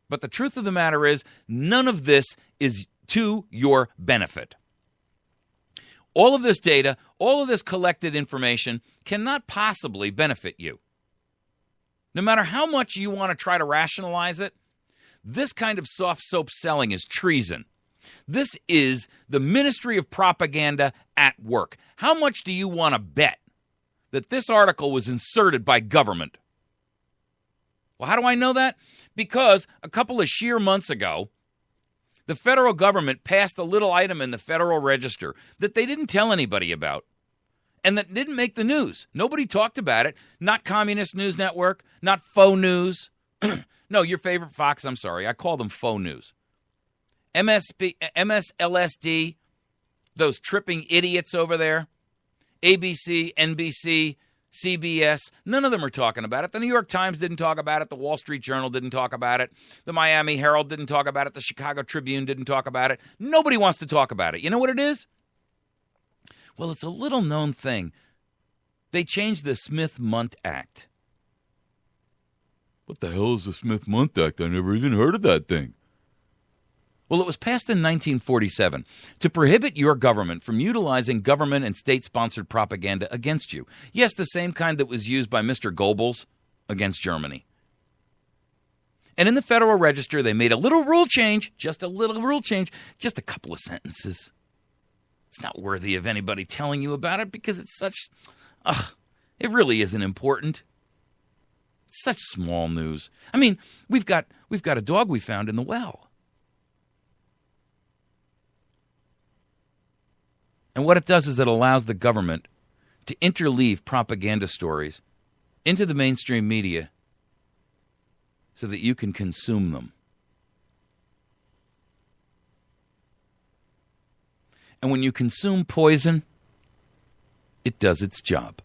C: But the truth of the matter is, none of this is to your benefit. All of this data, all of this collected information cannot possibly benefit you. No matter how much you want to try to rationalize it, this kind of soft soap selling is treason. This is the Ministry of Propaganda at work. How much do you want to bet that this article was inserted by government? Well, how do I know that? Because a couple of sheer months ago, the federal government passed a little item in the Federal Register that they didn't tell anybody about and that didn't make the news. Nobody talked about it. Not Communist News Network, not faux news. No, your favorite Fox, I'm sorry. I call them faux news. MSLSD, those tripping idiots over there, ABC, NBC, CBS, none of them are talking about it. The New York Times didn't talk about it. The Wall Street Journal didn't talk about it. The Miami Herald didn't talk about it. The Chicago Tribune didn't talk about it. Nobody wants to talk about it. You know what it is? Well, it's a little-known thing. They changed the Smith-Mundt Act. What the hell is the Smith-Mundt Act? I never even heard of that thing. Well, it was passed in 1947 to prohibit your government from utilizing government and state-sponsored propaganda against you. Yes, the same kind that was used by Mr. Goebbels against Germany. And in the Federal Register, they made a little rule change, just a little rule change, just a couple of sentences. It's not worthy of anybody telling you about it because it's such, it really isn't important. It's such small news. I mean, we've got a dog we found in the well. And what it does is it allows the government to interleave propaganda stories into the mainstream media so that you can consume them. And when you consume poison, it does its job.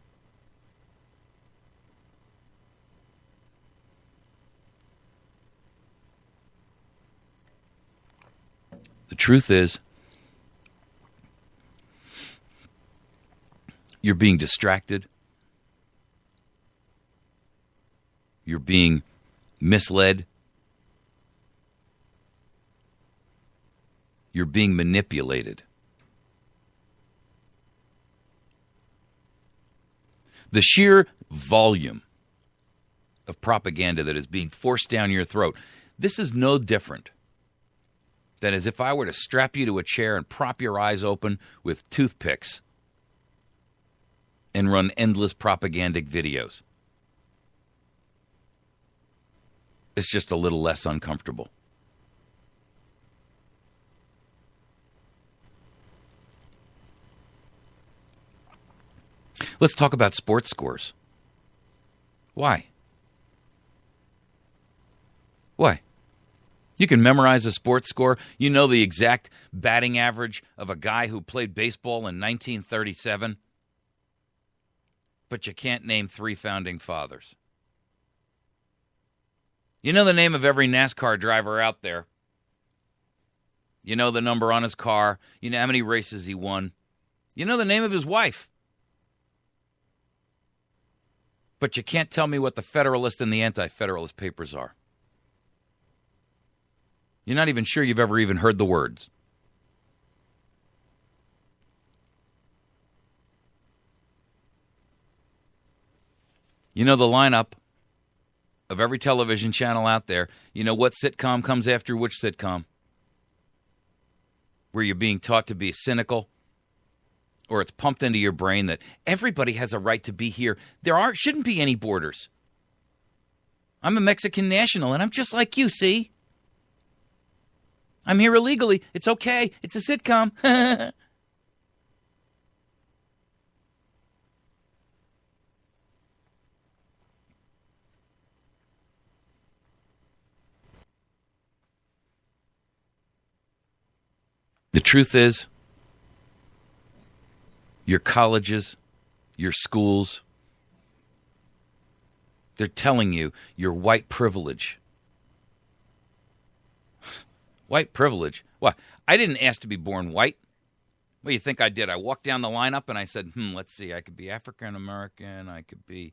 C: The truth is, you're being distracted. You're being misled. You're being manipulated. The sheer volume of propaganda that is being forced down your throat, this is no different than as if I were to strap you to a chair and prop your eyes open with toothpicks and run endless propagandic videos. It's just a little less uncomfortable. Let's talk about sports scores. Why? Why? You can memorize a sports score. You know the exact batting average of a guy who played baseball in 1937. But you can't name 3 founding fathers. You know the name of every NASCAR driver out there. You know the number on his car. You know how many races he won. You know the name of his wife. But you can't tell me what the Federalist and the Anti-Federalist papers are. You're not even sure you've ever even heard the words. You know the lineup of every television channel out there. You know what sitcom comes after which sitcom. Where you're being taught to be cynical. Or it's pumped into your brain that everybody has a right to be here. Shouldn't be any borders. I'm a Mexican national, and I'm just like you, see? I'm here illegally. It's okay. It's a sitcom. The truth is, your colleges, your schools, they're telling you your white privilege. White privilege? What? I didn't ask to be born white. What do you think I did? I walked down the lineup and I said, let's see, I could be African American, I could be,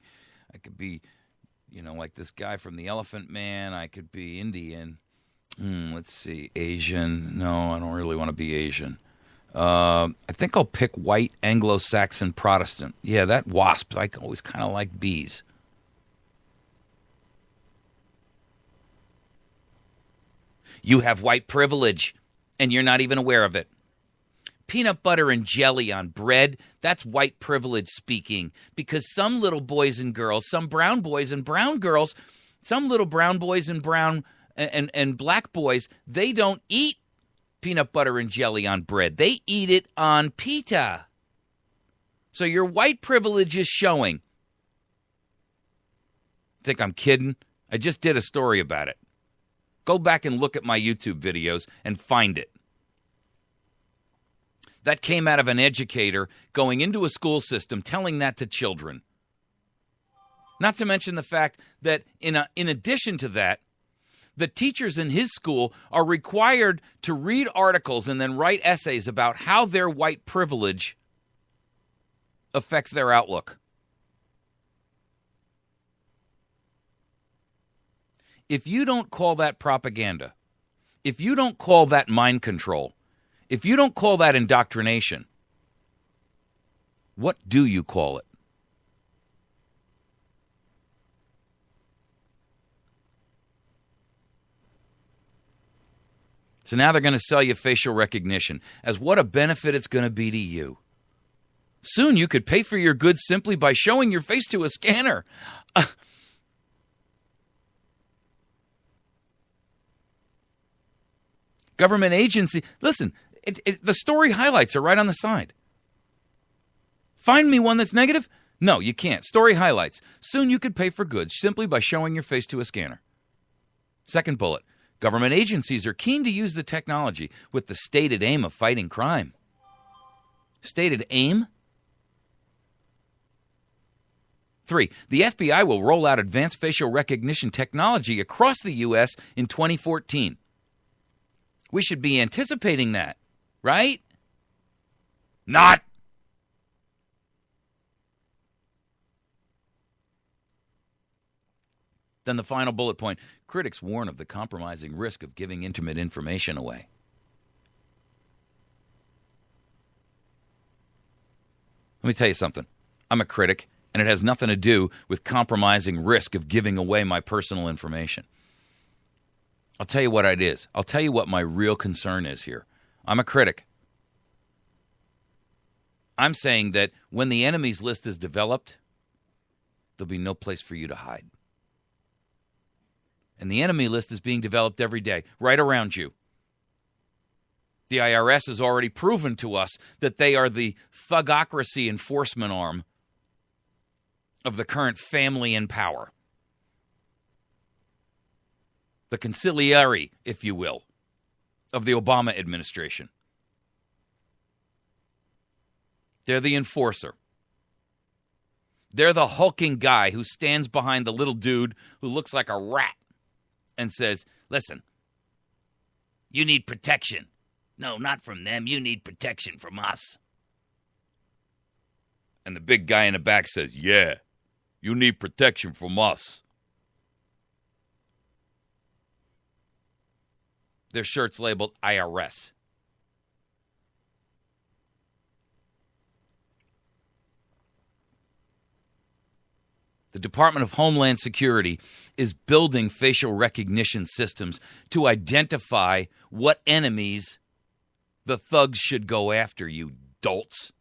C: like this guy from the Elephant Man, I could be Indian. Let's see, Asian. No, I don't really want to be Asian. I think I'll pick white Anglo-Saxon Protestant. Yeah, that wasp. I always kind of like bees. You have white privilege, and you're not even aware of it. Peanut butter and jelly on bread, that's white privilege speaking. Because some little boys and girls, some brown boys and brown girls, some little brown boys and brown and black boys, they don't eat peanut butter and jelly on bread. They eat it on pita. So your white privilege is showing. Think I'm kidding? I just did a story about it. Go back and look at my YouTube videos and find it. That came out of an educator going into a school system telling that to children. Not to mention the fact that in addition to that, the teachers in his school are required to read articles and then write essays about how their white privilege affects their outlook. If you don't call that propaganda, if you don't call that mind control, if you don't call that indoctrination, what do you call it? So now they're going to sell you facial recognition as what a benefit it's going to be to you. Soon you could pay for your goods simply by showing your face to a scanner. Government agency. Listen, the story highlights are right on the side. Find me one that's negative? No, you can't. Story highlights. Soon you could pay for goods simply by showing your face to a scanner. Second bullet. Government agencies are keen to use the technology with the stated aim of fighting crime. Stated aim? 3. The FBI will roll out advanced facial recognition technology across the U.S. in 2014. We should be anticipating that, right? Not. Then the final bullet point. Critics warn of the compromising risk of giving intimate information away. Let me tell you something. I'm a critic, and it has nothing to do with compromising risk of giving away my personal information. I'll tell you what it is. I'll tell you what my real concern is here. I'm a critic. I'm saying that when the enemies list is developed, there'll be no place for you to hide. And the enemy list is being developed every day, right around you. The IRS has already proven to us that they are the thugocracy enforcement arm of the current family in power. The conciliary, if you will, of the Obama administration. They're the enforcer. They're the hulking guy who stands behind the little dude who looks like a rat and says, listen, you need protection. No, not from them. You need protection from us. And the big guy in the back says, yeah, you need protection from us. Their shirt's labeled IRS. The Department of Homeland Security is building facial recognition systems to identify what enemies the thugs should go after, you dolts.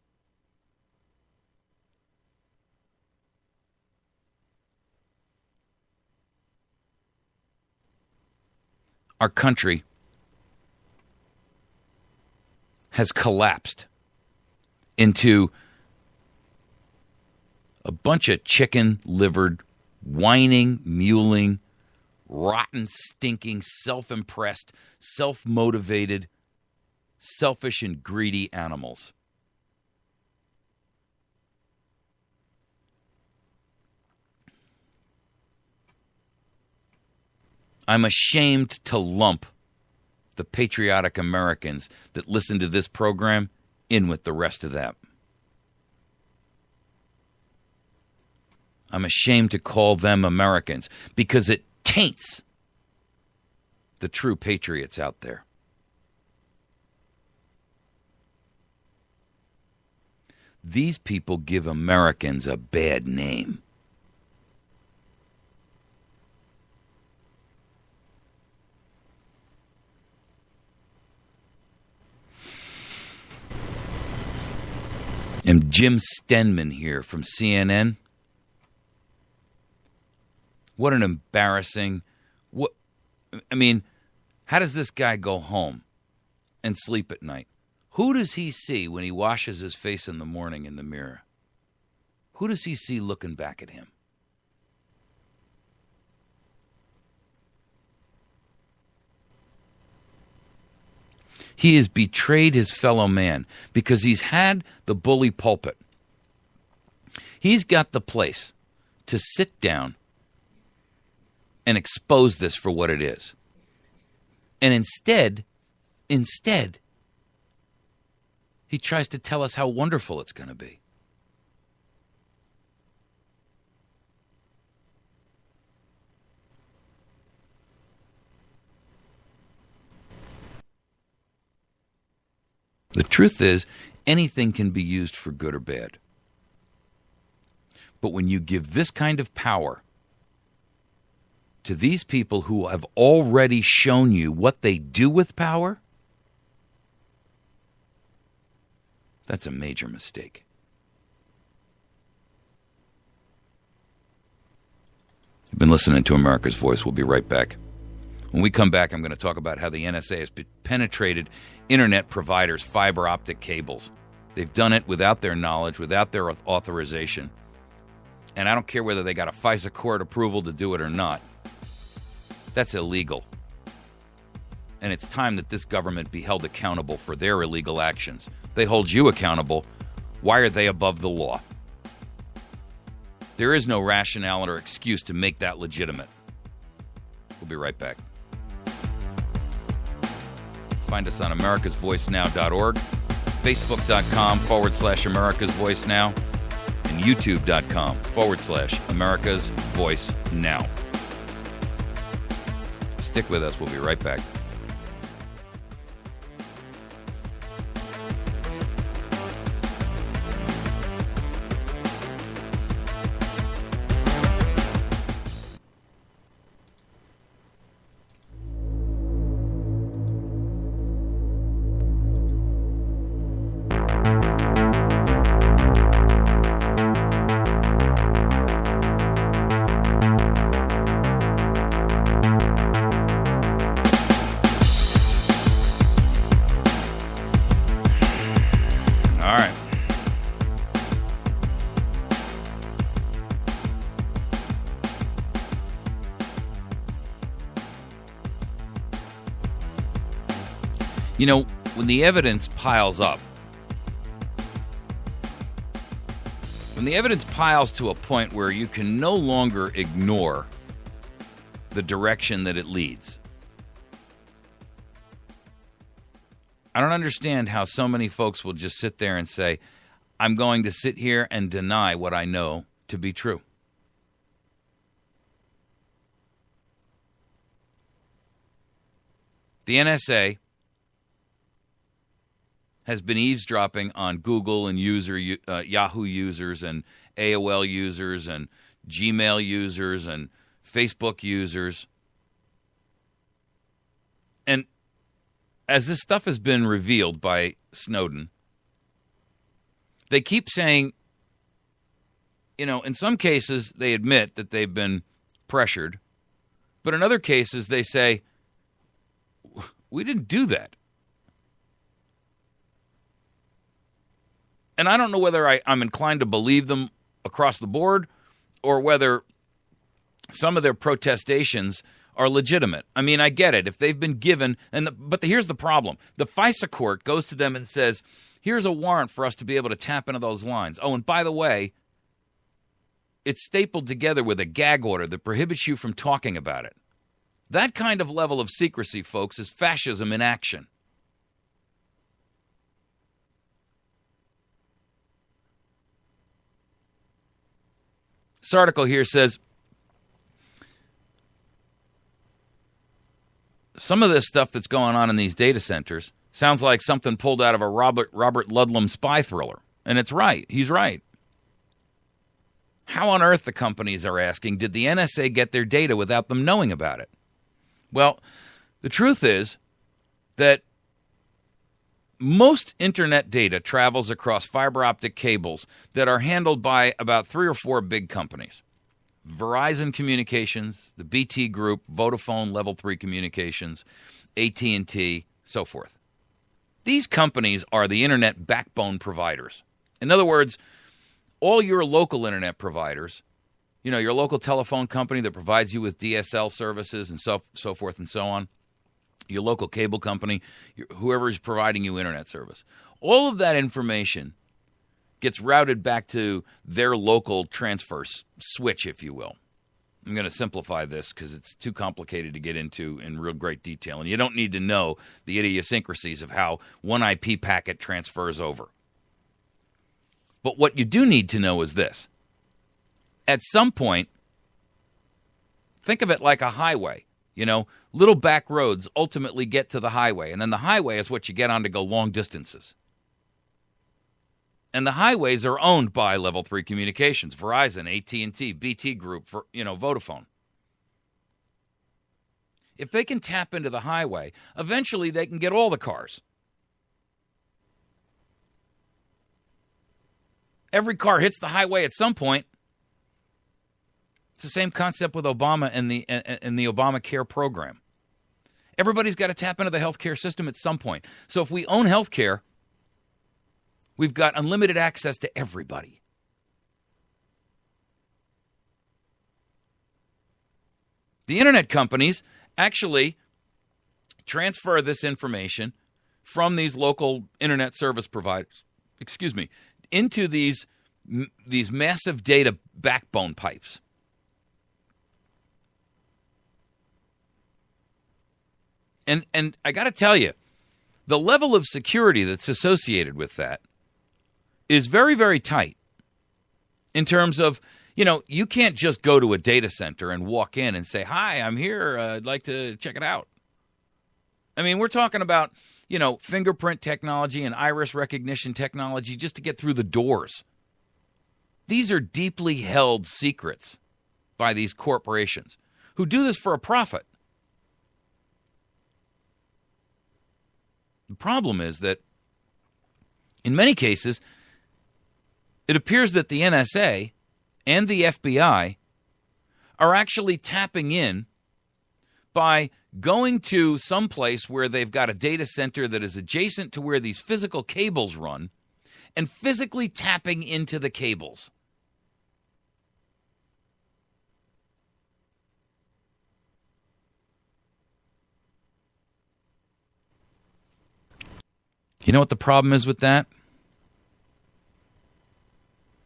C: Our country has collapsed into a bunch of chicken-livered, whining, mewling, rotten, stinking, self-impressed, self-motivated, selfish and greedy animals. I'm ashamed to lump the patriotic Americans that listen to this program in with the rest of that. I'm ashamed to call them Americans because it taints the true patriots out there. These people give Americans a bad name. And Jim Stenman here from CNN. What an embarrassing... how does this guy go home and sleep at night? Who does he see when he washes his face in the morning in the mirror? Who does he see looking back at him? He has betrayed his fellow man because he's had the bully pulpit. He's got the place to sit down and expose this for what it is. And instead, he tries to tell us how wonderful it's going to be. The truth is, anything can be used for good or bad. But when you give this kind of power to these people who have already shown you what they do with power, that's a major mistake. You've been listening to America's Voice. We'll be right back. When we come back, I'm going to talk about how the NSA has penetrated internet providers' fiber optic cables. They've done it without their knowledge, without their authorization. And I don't care whether they got a FISA court approval to do it or not. That's illegal. And it's time that this government be held accountable for their illegal actions. They hold you accountable. Why are they above the law? There is no rationale or excuse to make that legitimate. We'll be right back. Find us on americasvoicenow.org, facebook.com/americasvoicenow, and youtube.com/americasvoicenow. Stick with us. We'll be right back. You know, when the evidence piles up, when the evidence piles to a point where you can no longer ignore the direction that it leads, I don't understand how so many folks will just sit there and say, I'm going to sit here and deny what I know to be true. The NSA has been eavesdropping on Google and Yahoo users and AOL users and Gmail users and Facebook users. And as this stuff has been revealed by Snowden, they keep saying, you know, in some cases they admit that they've been pressured, but in other cases they say, we didn't do that. And I don't know whether I'm inclined to believe them across the board or whether some of their protestations are legitimate. I mean, I get it. If they've been given, but here's the problem. The FISA court goes to them and says, here's a warrant for us to be able to tap into those lines. Oh, and by the way, it's stapled together with a gag order that prohibits you from talking about it. That kind of level of secrecy, folks, is fascism in action. This article here says some of this stuff that's going on in these data centers sounds like something pulled out of a Robert Ludlum spy thriller. And it's right. He's right. How on earth, the companies are asking, did the NSA get their data without them knowing about it? Well, the truth is that most internet data travels across fiber optic cables that are handled by about 3 or 4 big companies. Verizon Communications, the BT Group, Vodafone Level 3 Communications, AT&T, so forth. These companies are the internet backbone providers. In other words, all your local internet providers, you know, your local telephone company that provides you with DSL services and so forth and so on, your local cable company, whoever is providing you internet service. All of that information gets routed back to their local transfer switch, if you will. I'm going to simplify this because it's too complicated to get into in real great detail, and you don't need to know the idiosyncrasies of how one IP packet transfers over. But what you do need to know is this. At some point, think of it like a highway. You know, little back roads ultimately get to the highway, and then the highway is what you get on to go long distances. And the highways are owned by Level 3 Communications, Verizon, AT&T, BT Group, Vodafone. If they can tap into the highway, eventually they can get all the cars. Every car hits the highway at some point. It's the same concept with Obama and the Obamacare program. Everybody's got to tap into the healthcare system at some point. So if we own healthcare, we've got unlimited access to everybody. The internet companies actually transfer this information from these local internet service providers, into these massive data backbone pipes. And I got to tell you, the level of security that's associated with that is very, very tight in terms of, you can't just go to a data center and walk in and say, "Hi, I'm here. I'd like to check it out." I mean, we're talking about, fingerprint technology and iris recognition technology just to get through the doors. These are deeply held secrets by these corporations who do this for a profit. The problem is that in many cases, it appears that the NSA and the FBI are actually tapping in by going to some place where they've got a data center that is adjacent to where these physical cables run and physically tapping into the cables. You know what the problem is with that?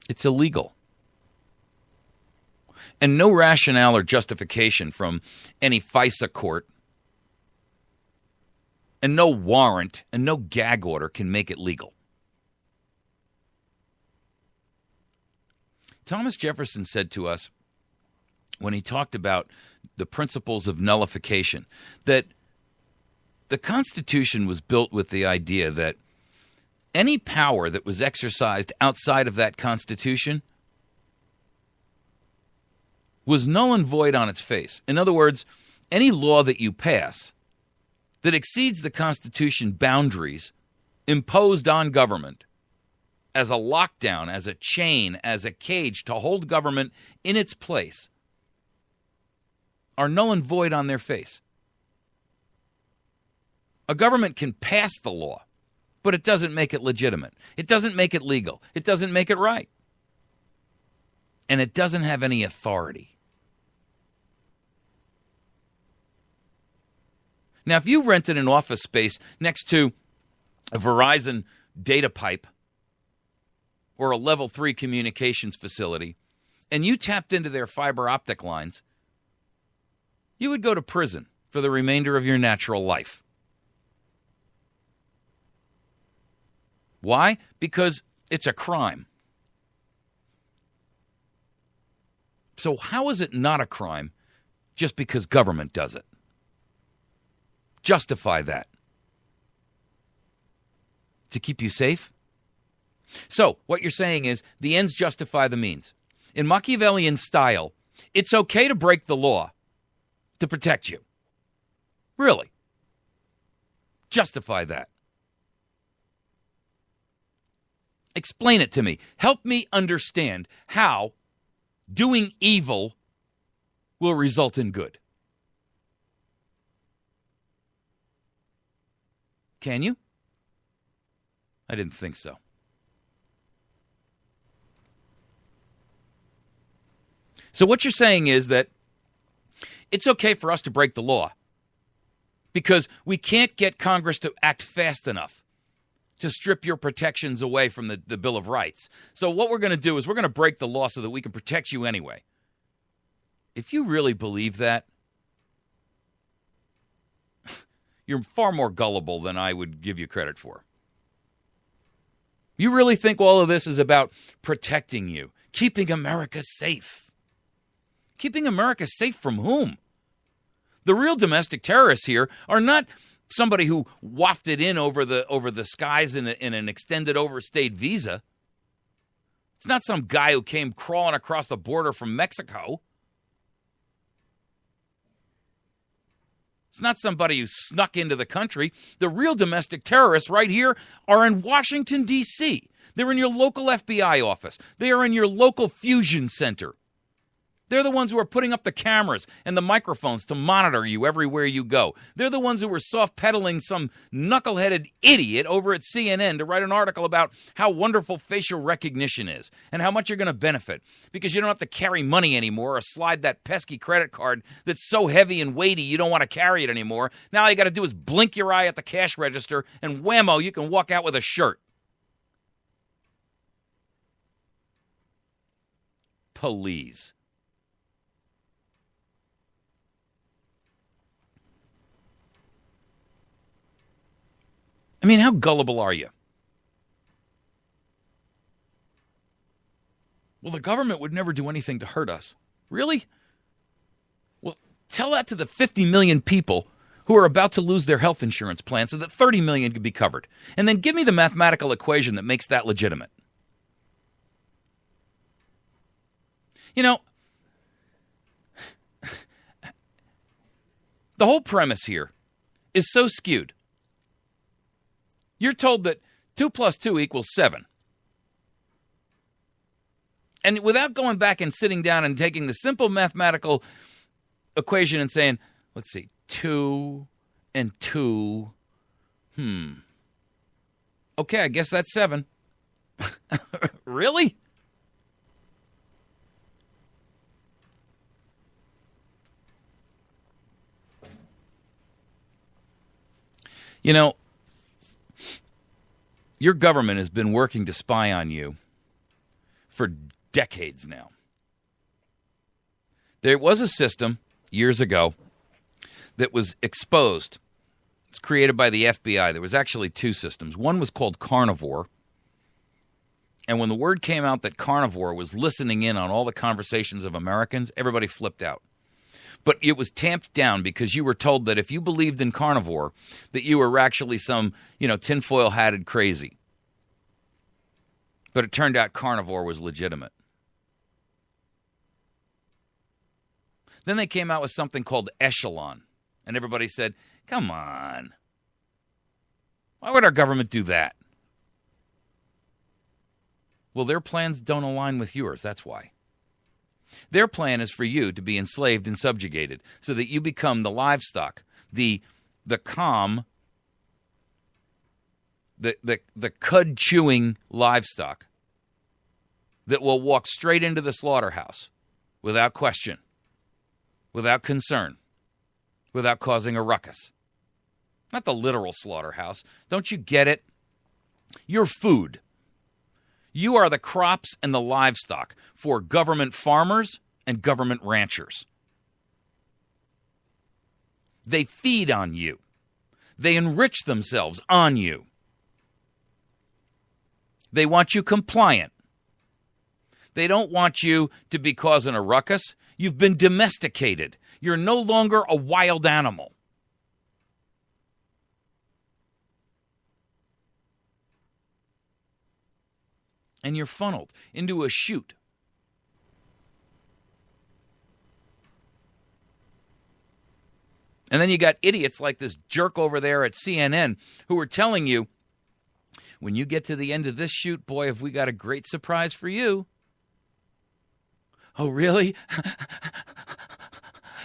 C: It's illegal. And no rationale or justification from any FISA court and no warrant and no gag order can make it legal. Thomas Jefferson said to us when he talked about the principles of nullification that the Constitution was built with the idea that any power that was exercised outside of that Constitution was null and void on its face. In other words, any law that you pass that exceeds the Constitution boundaries imposed on government as a lockdown, as a chain, as a cage to hold government in its place are null and void on their face. A government can pass the law, but it doesn't make it legitimate. It doesn't make it legal. It doesn't make it right. And it doesn't have any authority. Now, if you rented an office space next to a Verizon data pipe or a level 3 communications facility, and you tapped into their fiber optic lines, you would go to prison for the remainder of your natural life. Why? Because it's a crime. So how is it not a crime just because government does it? Justify that. To keep you safe? So, what you're saying is the ends justify the means. In Machiavellian style, it's okay to break the law to protect you. Really? Justify that. Explain it to me. Help me understand how doing evil will result in good. Can you? I didn't think so. So what you're saying is that it's okay for us to break the law because we can't get Congress to act fast enough to strip your protections away from the Bill of Rights. So what we're going to do is we're going to break the law so that we can protect you anyway. If you really believe that, you're far more gullible than I would give you credit for. You really think all of this is about protecting you, keeping America safe. Keeping America safe from whom? The real domestic terrorists here are not somebody who wafted in over the skies in an extended overstayed visa. It's not some guy who came crawling across the border from Mexico. It's not somebody who snuck into the country. The real domestic terrorists right here are in Washington, D.C. They're in your local FBI office. They are in your local fusion center. They're the ones who are putting up the cameras and the microphones to monitor you everywhere you go. They're the ones who were soft-pedaling some knuckle-headed idiot over at CNN to write an article about how wonderful facial recognition is and how much you're going to benefit because you don't have to carry money anymore or slide that pesky credit card that's so heavy and weighty you don't want to carry it anymore. Now all you got to do is blink your eye at the cash register and whammo, you can walk out with a shirt. Please. I mean, how gullible are you? Well, the government would never do anything to hurt us. Really? Well, tell that to the 50 million people who are about to lose their health insurance plan so that 30 million could be covered. And then give me the mathematical equation that makes that legitimate. You know, the whole premise here is so skewed. You're told that 2 plus 2 equals 7. And without going back and sitting down and taking the simple mathematical equation and saying, let's see, 2 and 2, okay, I guess that's 7. Really? You know, your government has been working to spy on you for decades now. There was a system years ago that was exposed. It's created by the FBI. There was actually 2 systems. One was called Carnivore. And when the word came out that Carnivore was listening in on all the conversations of Americans, everybody flipped out. But it was tamped down because you were told that if you believed in Carnivore, that you were actually some, tinfoil-hatted crazy. But it turned out Carnivore was legitimate. Then they came out with something called Echelon. And everybody said, come on. Why would our government do that? Well, their plans don't align with yours. That's why. Their plan is for you to be enslaved and subjugated so that you become the livestock, the calm, the cud-chewing livestock that will walk straight into the slaughterhouse without question, without concern, without causing a ruckus. Not the literal slaughterhouse. Don't you get it? You're food. You are the crops and the livestock for government farmers and government ranchers. They feed on you. They enrich themselves on you. They want you compliant. They don't want you to be causing a ruckus. You've been domesticated. You're no longer a wild animal. And you're funneled into a chute. And then you got idiots like this jerk over there at CNN who are telling you, when you get to the end of this chute, boy, have we got a great surprise for you. Oh, really?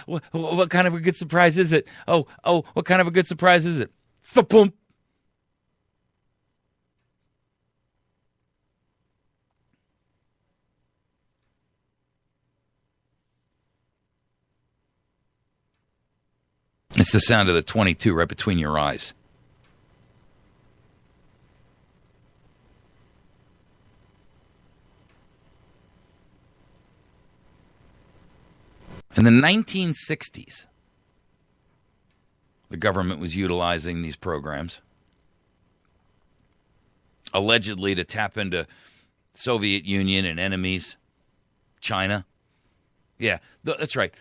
C: What kind of a good surprise is it? Oh, what kind of a good surprise is it? Fa-boom. It's the sound of the 22 right between your eyes. In the 1960s, the government was utilizing these programs, allegedly to tap into Soviet Union and enemies, China. Yeah, that's right.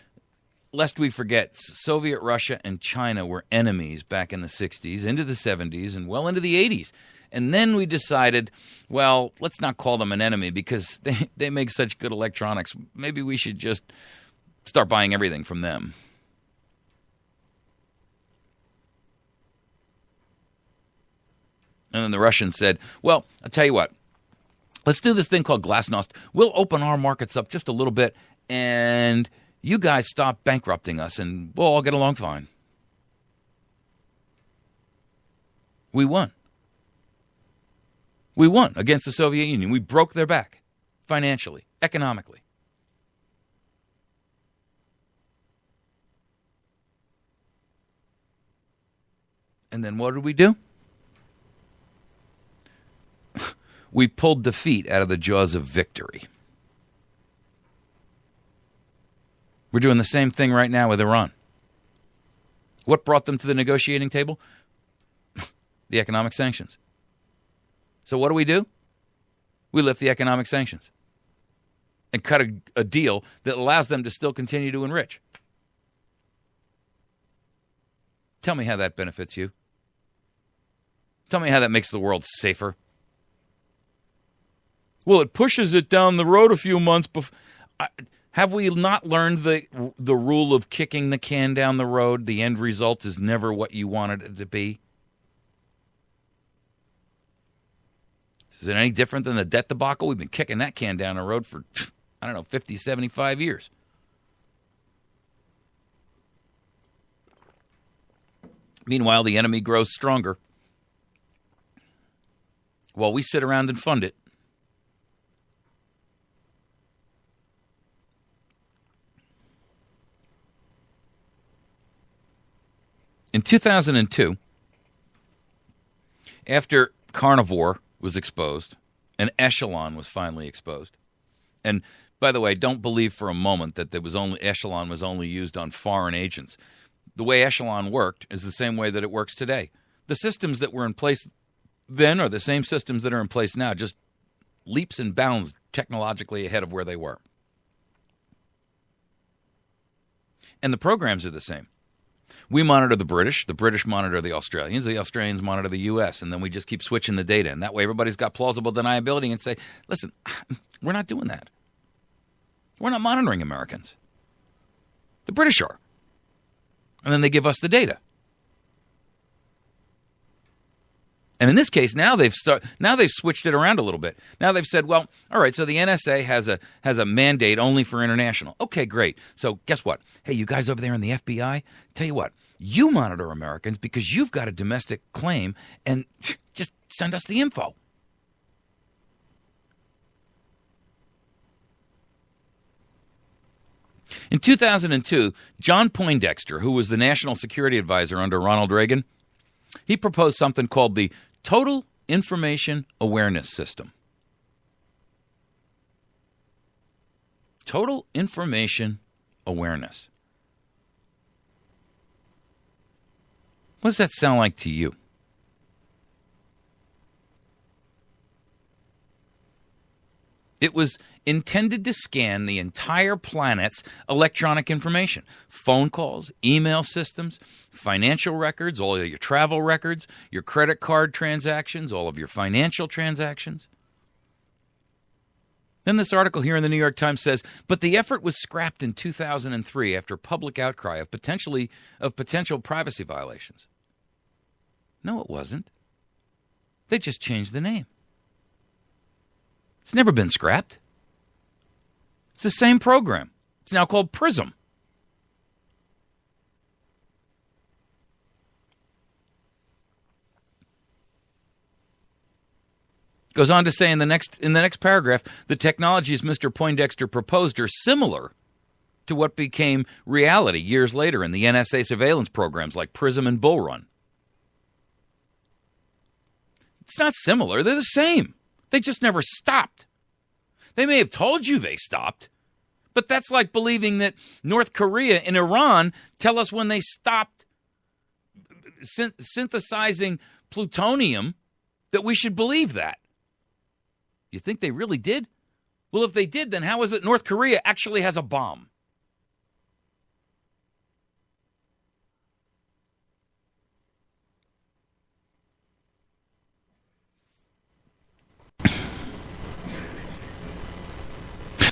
C: Lest we forget, Soviet Russia and China were enemies back in the 60s, into the 70s, and well into the 80s. And then we decided, well, let's not call them an enemy because they make such good electronics. Maybe we should just start buying everything from them. And then the Russians said, well, I'll tell you what. Let's do this thing called Glasnost. We'll open our markets up just a little bit, and you guys stop bankrupting us, and we'll all get along fine. We won. We won against the Soviet Union. We broke their back financially, economically. And then what did we do? We pulled defeat out of the jaws of victory. We're doing the same thing right now with Iran. What brought them to the negotiating table? the economic sanctions. So what do? We lift the economic sanctions and cut a deal that allows them to still continue to enrich. Tell me how that benefits you. Tell me how that makes the world safer. Well, it pushes it down the road a few months before. Have we not learned the rule of kicking the can down the road? The end result is never what you wanted it to be. Is it any different than the debt debacle? We've been kicking that can down the road for, 50, 75 years. Meanwhile, the enemy grows stronger while we sit around and fund it. In 2002, after Carnivore was exposed, and Echelon was finally exposed. And by the way, don't believe for a moment that Echelon was only used on foreign agents. The way Echelon worked is the same way that it works today. The systems that were in place then are the same systems that are in place now, just leaps and bounds technologically ahead of where they were. And the programs are the same. We monitor the British monitor the Australians monitor the U.S., and then we just keep switching the data. And that way everybody's got plausible deniability and say, listen, we're not doing that. We're not monitoring Americans. The British are. And then they give us the data. And in this case, now they've switched it around a little bit. Now they've said, well, all right, so the NSA has a mandate only for international. Okay, great. So guess what? Hey, you guys over there in the FBI, tell you what, you monitor Americans because you've got a domestic claim, and just send us the info. In 2002, John Poindexter, who was the national security advisor under Ronald Reagan, he proposed something called the Total Information Awareness System. Total Information Awareness. What does that sound like to you? It was intended to scan the entire planet's electronic information. Phone calls, email systems, financial records, all of your travel records, your credit card transactions, all of your financial transactions. Then this article here in the New York Times says, but the effort was scrapped in 2003 after public outcry of potential privacy violations. No, it wasn't. They just changed the name. It's never been scrapped. It's the same program. It's now called PRISM. Goes on to say in the next paragraph, the technologies Mr. Poindexter proposed are similar to what became reality years later in the NSA surveillance programs like PRISM and Bull Run. It's not similar. They're the same. They just never stopped. They may have told you they stopped, but that's like believing that North Korea and Iran tell us when they stopped synthesizing plutonium that we should believe that. You think they really did? Well, if they did, then how is it North Korea actually has a bomb?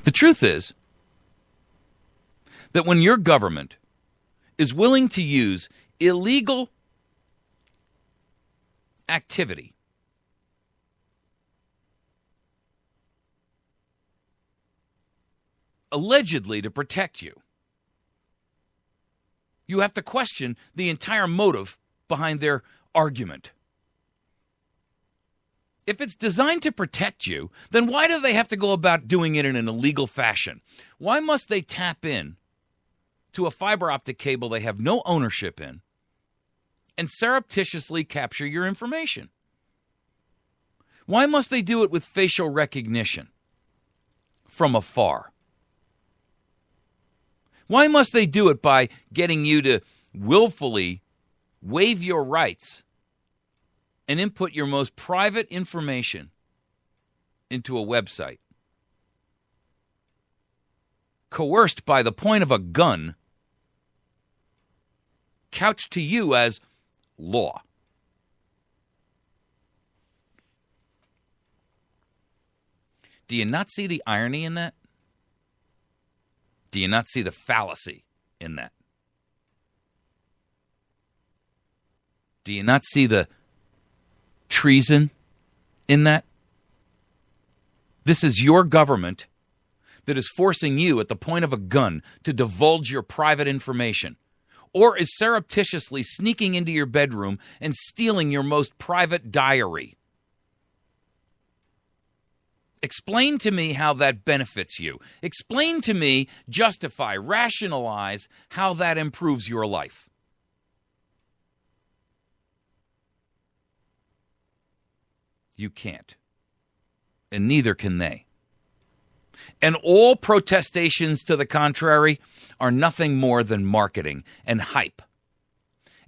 C: The truth is that when your government is willing to use illegal activity allegedly to protect you, you have to question the entire motive behind their argument. If it's designed to protect you, then why do they have to go about doing it in an illegal fashion? Why must they tap in to a fiber optic cable they have no ownership in and surreptitiously capture your information? Why must they do it with facial recognition from afar? Why must they do it by getting you to willfully waive your rights and input your most private information into a website, coerced by the point of a gun, couched to you as law. Do you not see the irony in that? Do you not see the fallacy in that? Do you not see the treason in that? This is your government that is forcing you at the point of a gun to divulge your private information, or is surreptitiously sneaking into your bedroom and stealing your most private diary. Explain to me how that benefits you. Explain to me, justify, rationalize how that improves your life. You can't. And neither can they. And all protestations to the contrary are nothing more than marketing and hype.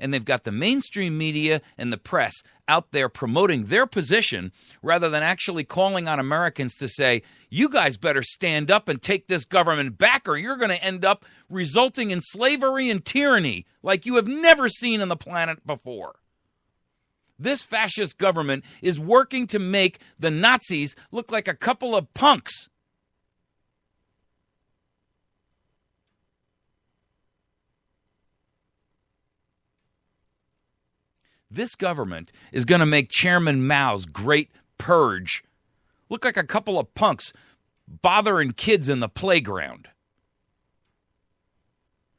C: And they've got the mainstream media and the press out there promoting their position rather than actually calling on Americans to say, you guys better stand up and take this government back, or you're going to end up resulting in slavery and tyranny like you have never seen on the planet before. This fascist government is working to make the Nazis look like a couple of punks. This government is going to make Chairman Mao's great purge look like a couple of punks bothering kids in the playground.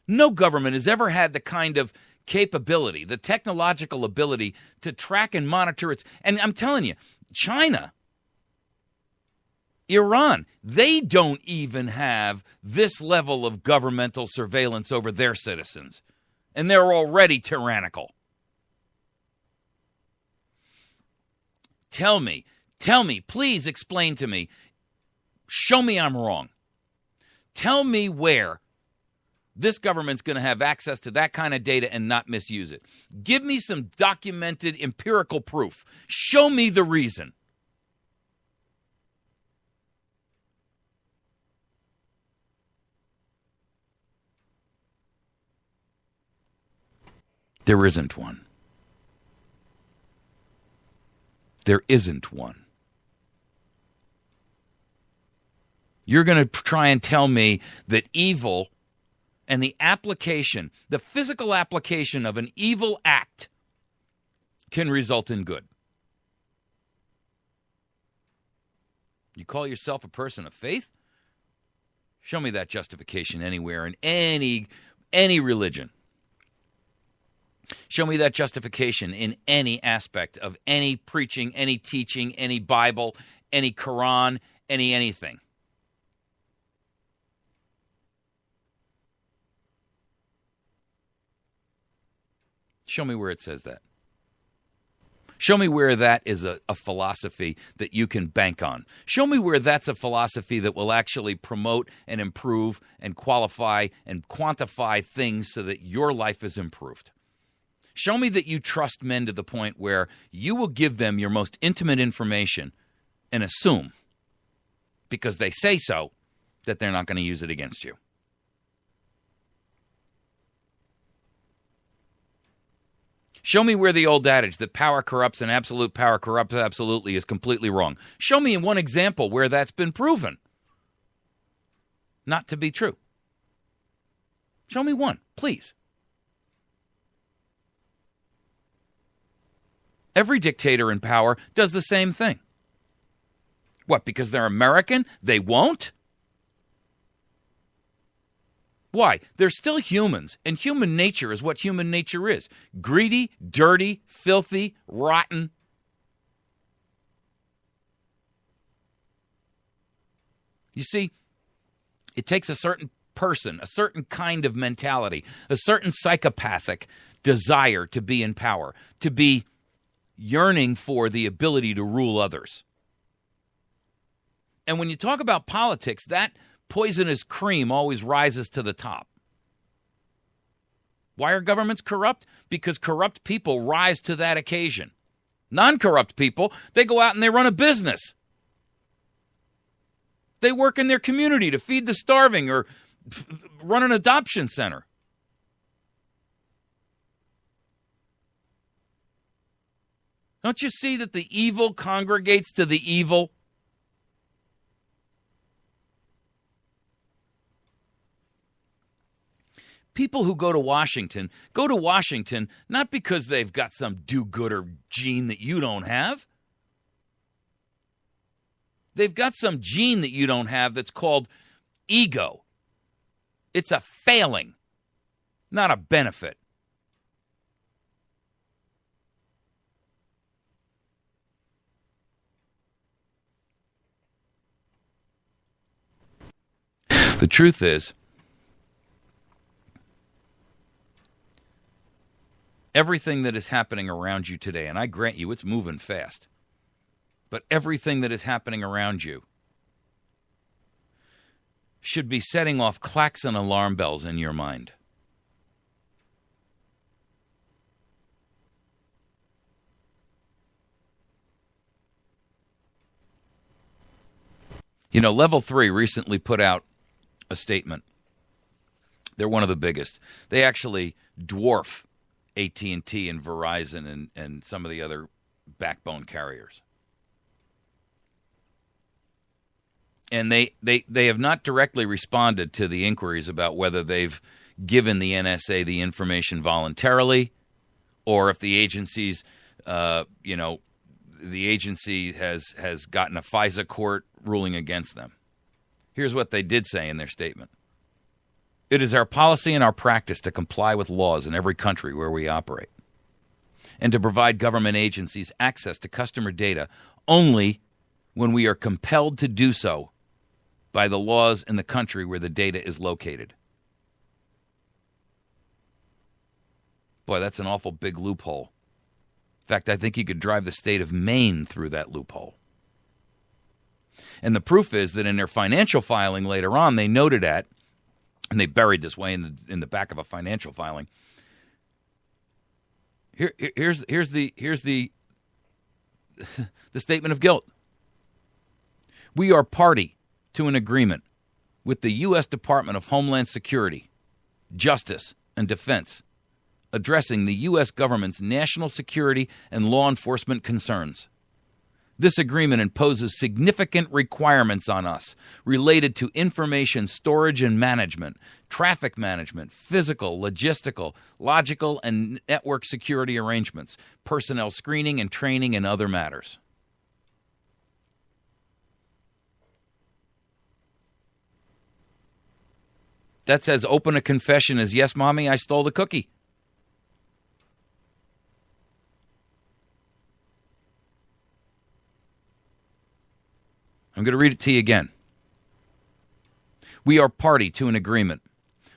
C: No government has ever had the kind of capability, the technological ability to track and monitor its... And I'm telling you, China, Iran, they don't even have this level of governmental surveillance over their citizens. And they're already tyrannical. Tell me, please explain to me. Show me I'm wrong. Tell me where this government's going to have access to that kind of data and not misuse it. Give me some documented empirical proof. Show me the reason. There isn't one. There isn't one. You're going to try and tell me that evil and the application, the physical application of an evil act can result in good. You call yourself a person of faith? Show me that justification anywhere in any religion. Show me that justification in any aspect of any preaching, any teaching, any Bible, any Quran, anything. Show me where it says that. Show me where that is a philosophy that you can bank on. Show me where that's a philosophy that will actually promote and improve and qualify and quantify things so that your life is improved. Show me that you trust men to the point where you will give them your most intimate information and assume, because they say so, that they're not going to use it against you. Show me where the old adage that power corrupts and absolute power corrupts absolutely is completely wrong. Show me in one example where that's been proven not to be true. Show me one, please. Every dictator in power does the same thing. What, because they're American, they won't? Why? They're still humans, and human nature is what human nature is. Greedy, dirty, filthy, rotten. You see, it takes a certain person, a certain kind of mentality, a certain psychopathic desire to be in power, to be yearning for the ability to rule others. And when you talk about politics, that poisonous cream always rises to the top. Why are governments corrupt? Because corrupt people rise to that occasion. Non-corrupt people, they go out and they run a business. They work in their community to feed the starving or run an adoption center. Don't you see that the evil congregates to the evil? People who go to Washington not because they've got some do-gooder gene that you don't have. They've got some gene that you don't have that's called ego. It's a failing, not a benefit. The truth is, everything that is happening around you today, and I grant you it's moving fast, but everything that is happening around you should be setting off klaxon alarm bells in your mind. You know, Level 3 recently put out a statement. They're one of the biggest. They actually dwarf AT&T and Verizon and some of the other backbone carriers. And they have not directly responded to the inquiries about whether they've given the NSA the information voluntarily or if the agency's, the agency has gotten a FISA court ruling against them. Here's what they did say in their statement. It is our policy and our practice to comply with laws in every country where we operate and to provide government agencies access to customer data only when we are compelled to do so by the laws in the country where the data is located. Boy, that's an awful big loophole. In fact, I think you could drive the state of Maine through that loophole. And the proof is that in their financial filing later on, they noted at, and they buried this way in the back of a financial filing. Here's the the statement of guilt. We are party to an agreement with the U.S. Department of Homeland Security, Justice, and Defense addressing the U.S. government's national security and law enforcement concerns. This agreement imposes significant requirements on us related to information storage and management, traffic management, physical, logistical, logical, and network security arrangements, personnel screening and training, and other matters. That's as open a confession as, yes, Mommy, I stole the cookie. I'm going to read it to you again. We are party to an agreement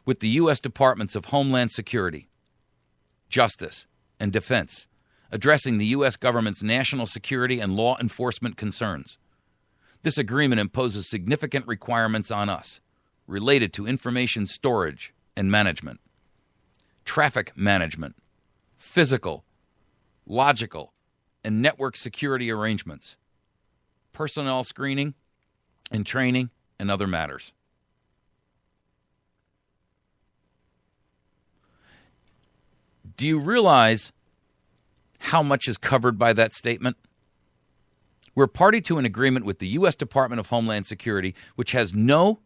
C: with the U.S. Departments of Homeland Security, Justice, and Defense addressing the U.S. government's national security and law enforcement concerns. This agreement imposes significant requirements on us related to information storage and management, traffic management, physical, logical, and network security arrangements, personnel screening and training, and other matters. Do you realize how much is covered by that statement? We're party to an agreement with the U.S. Department of Homeland Security, which has no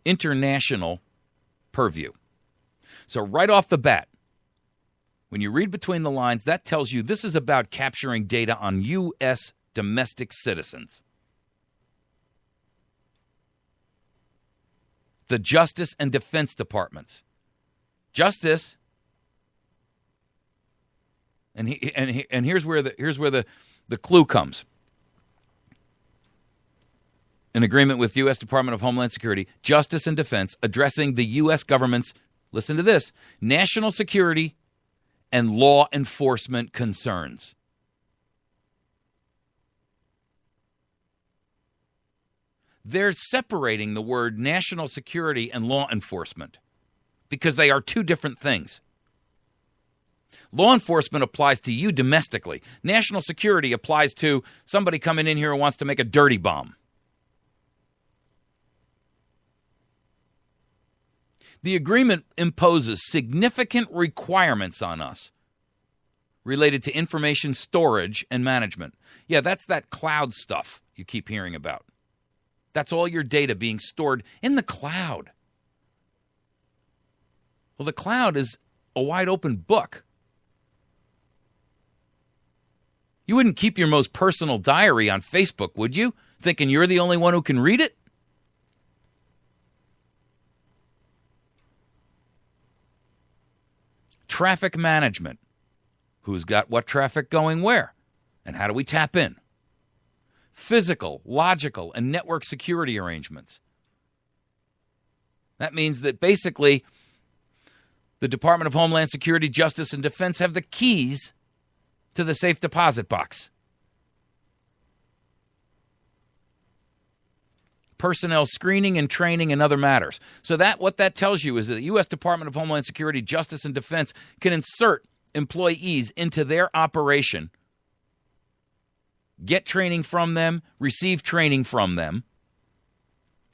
C: international purview. So right off the bat, when you read between the lines, that tells you this is about capturing data on U.S. domestic citizens. The Justice and Defense Departments. Justice, and here's where the clue comes. An agreement with U.S. Department of Homeland Security, Justice and Defense, addressing the U.S. government's, listen to this, national security and law enforcement concerns. They're separating the word national security and law enforcement because they are two different things. Law enforcement applies to you domestically. National security applies to somebody coming in here who wants to make a dirty bomb. The agreement imposes significant requirements on us related to information storage and management. Yeah, that's that cloud stuff you keep hearing about. That's all your data being stored in the cloud. Well, the cloud is a wide open book. You wouldn't keep your most personal diary on Facebook, would you? Thinking you're the only one who can read it? Traffic management. Who's got what traffic going where? And how do we tap in? Physical, logical, and network security arrangements. That means that basically the Department of Homeland Security, Justice, and Defense have the keys to the safe deposit box. Personnel screening and training and other matters. So what that tells you is that the U.S. Department of Homeland Security, Justice, and Defense can insert employees into their operation, get training from them, receive training from them,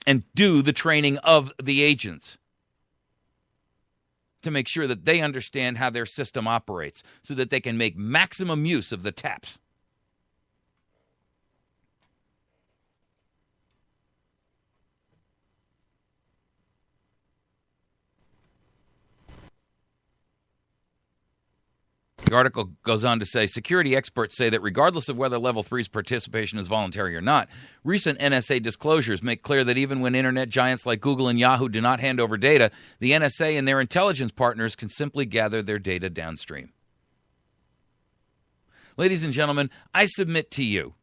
C: and do the training of the agents to make sure that they understand how their system operates so that they can make maximum use of the taps. The article goes on to say, security experts say that regardless of whether Level 3's participation is voluntary or not, recent NSA disclosures make clear that even when internet giants like Google and Yahoo do not hand over data, the NSA and their intelligence partners can simply gather their data downstream. Ladies and gentlemen, I submit to you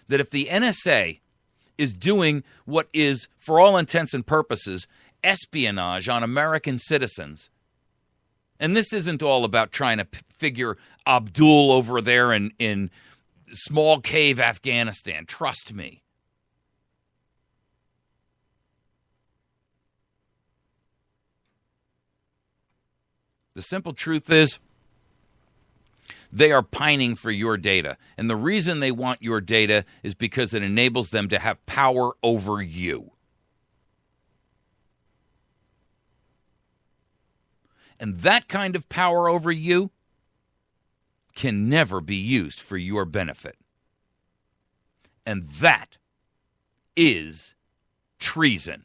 C: that if the NSA is doing what is, for all intents and purposes, espionage on American citizens, and this isn't all about trying to figure Abdul over there in small cave Afghanistan. Trust me. The simple truth is they are pining for your data. And the reason they want your data is because it enables them to have power over you. And that kind of power over you can never be used for your benefit. And that is treason.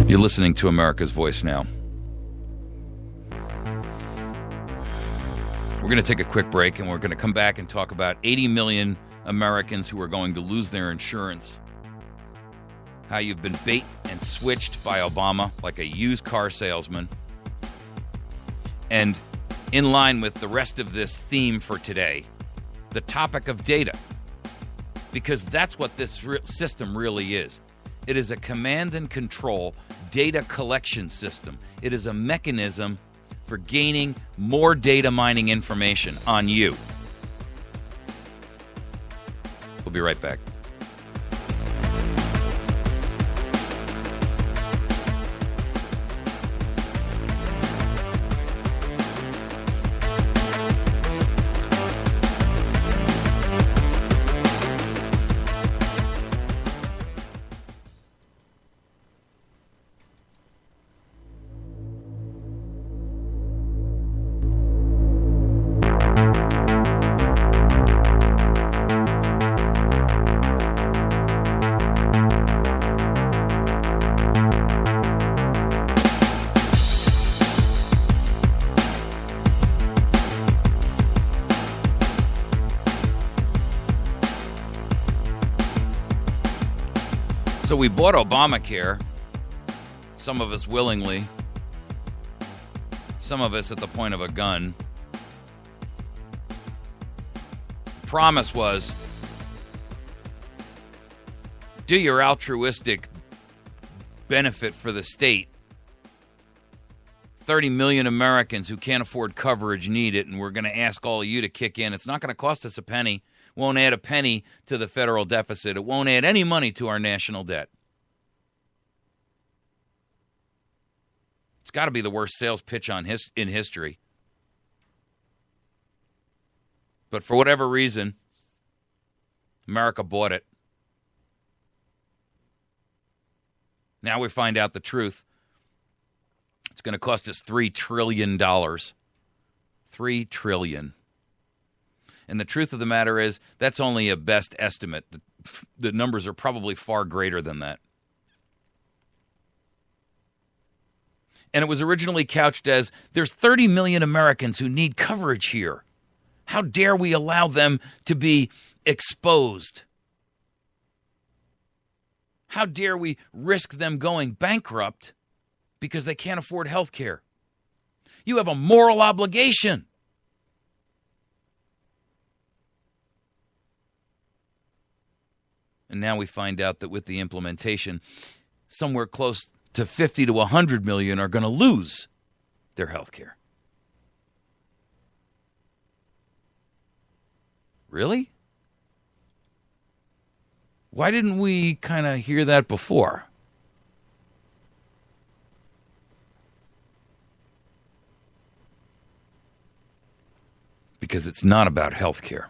C: You're listening to America's Voice Now. We're going to take a quick break, and we're going to come back and talk about 80 million Americans who are going to lose their insurance, how you've been bait and switched by Obama like a used car salesman, and in line with the rest of this theme for today, the topic of data, because that's what this system really is. It is a command and control data collection system. It is a mechanism for gaining more data mining information on you. We'll be right back. So we bought Obamacare, some of us willingly, some of us at the point of a gun. The promise was, do your altruistic benefit for the state 30 million Americans who can't afford coverage need it, and we're going to ask all of you to kick in. It's not going to cost us a penny. Won't add a penny to the federal deficit. It won't add any money to our national debt. It's got to be the worst sales pitch in history. But for whatever reason, America bought it. Now we find out the truth. It's going to cost us $3 trillion. $3 trillion. And the truth of the matter is, that's only a best estimate. The numbers are probably far greater than that. And it was originally couched as, there's 30 million Americans who need coverage here. How dare we allow them to be exposed? How dare we risk them going bankrupt because they can't afford health care? You have a moral obligation. And now we find out that with the implementation, somewhere close to 50 to 100 million are going to lose their health care. Really? Why didn't we kind of hear that before? Because it's not about health care.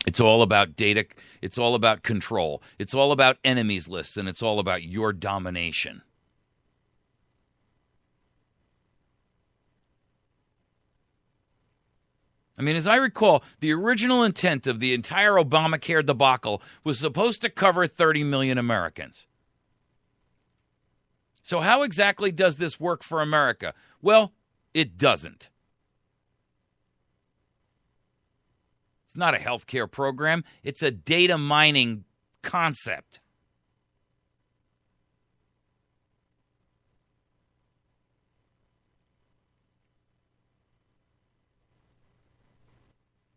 C: It's all about data. It's all about control. It's all about enemies lists, and it's all about your domination. I mean, as I recall, the original intent of the entire Obamacare debacle was supposed to cover 30 million Americans. So how exactly does this work for America? Well, it doesn't. It's not a healthcare program. It's a data mining concept.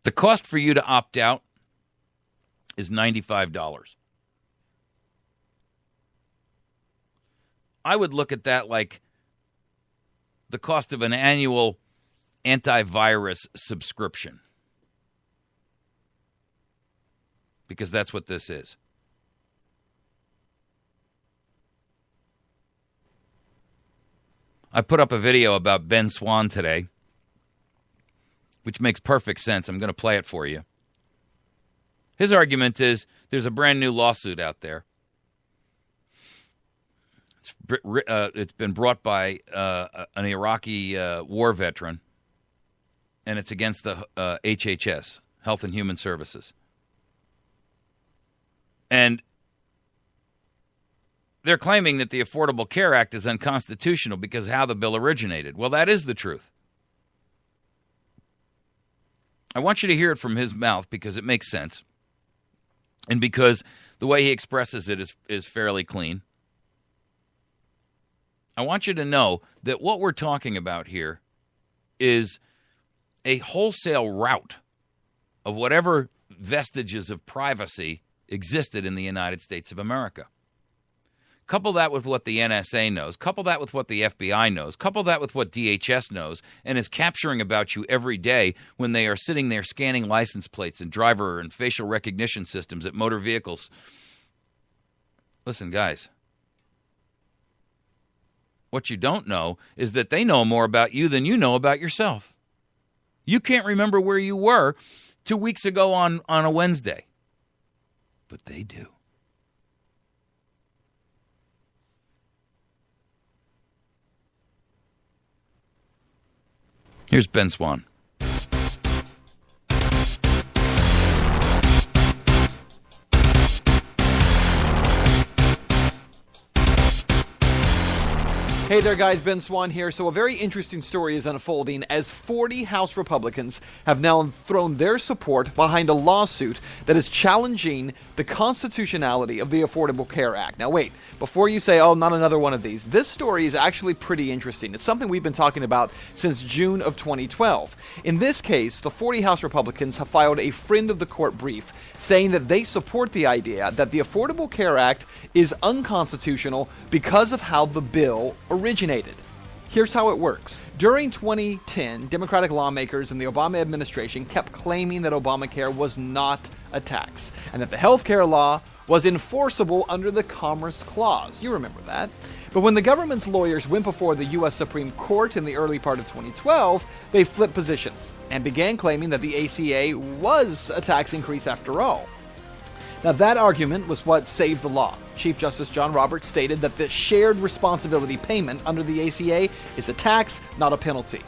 C: The cost for you to opt out is $95. I would look at that like the cost of an annual antivirus subscription. Because that's what this is. I put up a video about Ben Swan today, which makes perfect sense. I'm going to play it for you. His argument is there's a brand new lawsuit out there. It's been brought by an Iraqi war veteran, and it's against the HHS, Health and Human Services. And they're claiming that the Affordable Care Act is unconstitutional because of how the bill originated. Well, that is the truth. I want you to hear it from his mouth because it makes sense. And because the way he expresses it is fairly clean. I want you to know that what we're talking about here is a wholesale rout of whatever vestiges of privacy existed in the United States of America. Couple that with what the NSA knows. Couple that with what the FBI knows. Couple that with what DHS knows and is capturing about you every day when they are sitting there scanning license plates and driver and facial recognition systems at motor vehicles. Listen, guys. What you don't know is that they know more about you than you know about yourself. You can't remember where you were 2 weeks ago on a Wednesday. But they do. Here's Ben Swan.
D: Hey there, guys. Ben Swan here. So a very interesting story is unfolding as 40 House Republicans have now thrown their support behind a lawsuit that is challenging the constitutionality of the Affordable Care Act. Now, wait. Before you say, oh, not another one of these, this story is actually pretty interesting. It's something we've been talking about since June of 2012. In this case, the 40 House Republicans have filed a friend of the court brief saying that they support the idea that the Affordable Care Act is unconstitutional because of how the bill originated. Here's how it works. During 2010, Democratic lawmakers in the Obama administration kept claiming that Obamacare was not a tax and that the health care law was enforceable under the Commerce Clause. You remember that. But when the government's lawyers went before the U.S. Supreme Court in the early part of 2012, they flipped positions and began claiming that the ACA was a tax increase after all. Now, that argument was what saved the law. Chief Justice John Roberts stated that the shared responsibility payment under the ACA is a tax, not a penalty.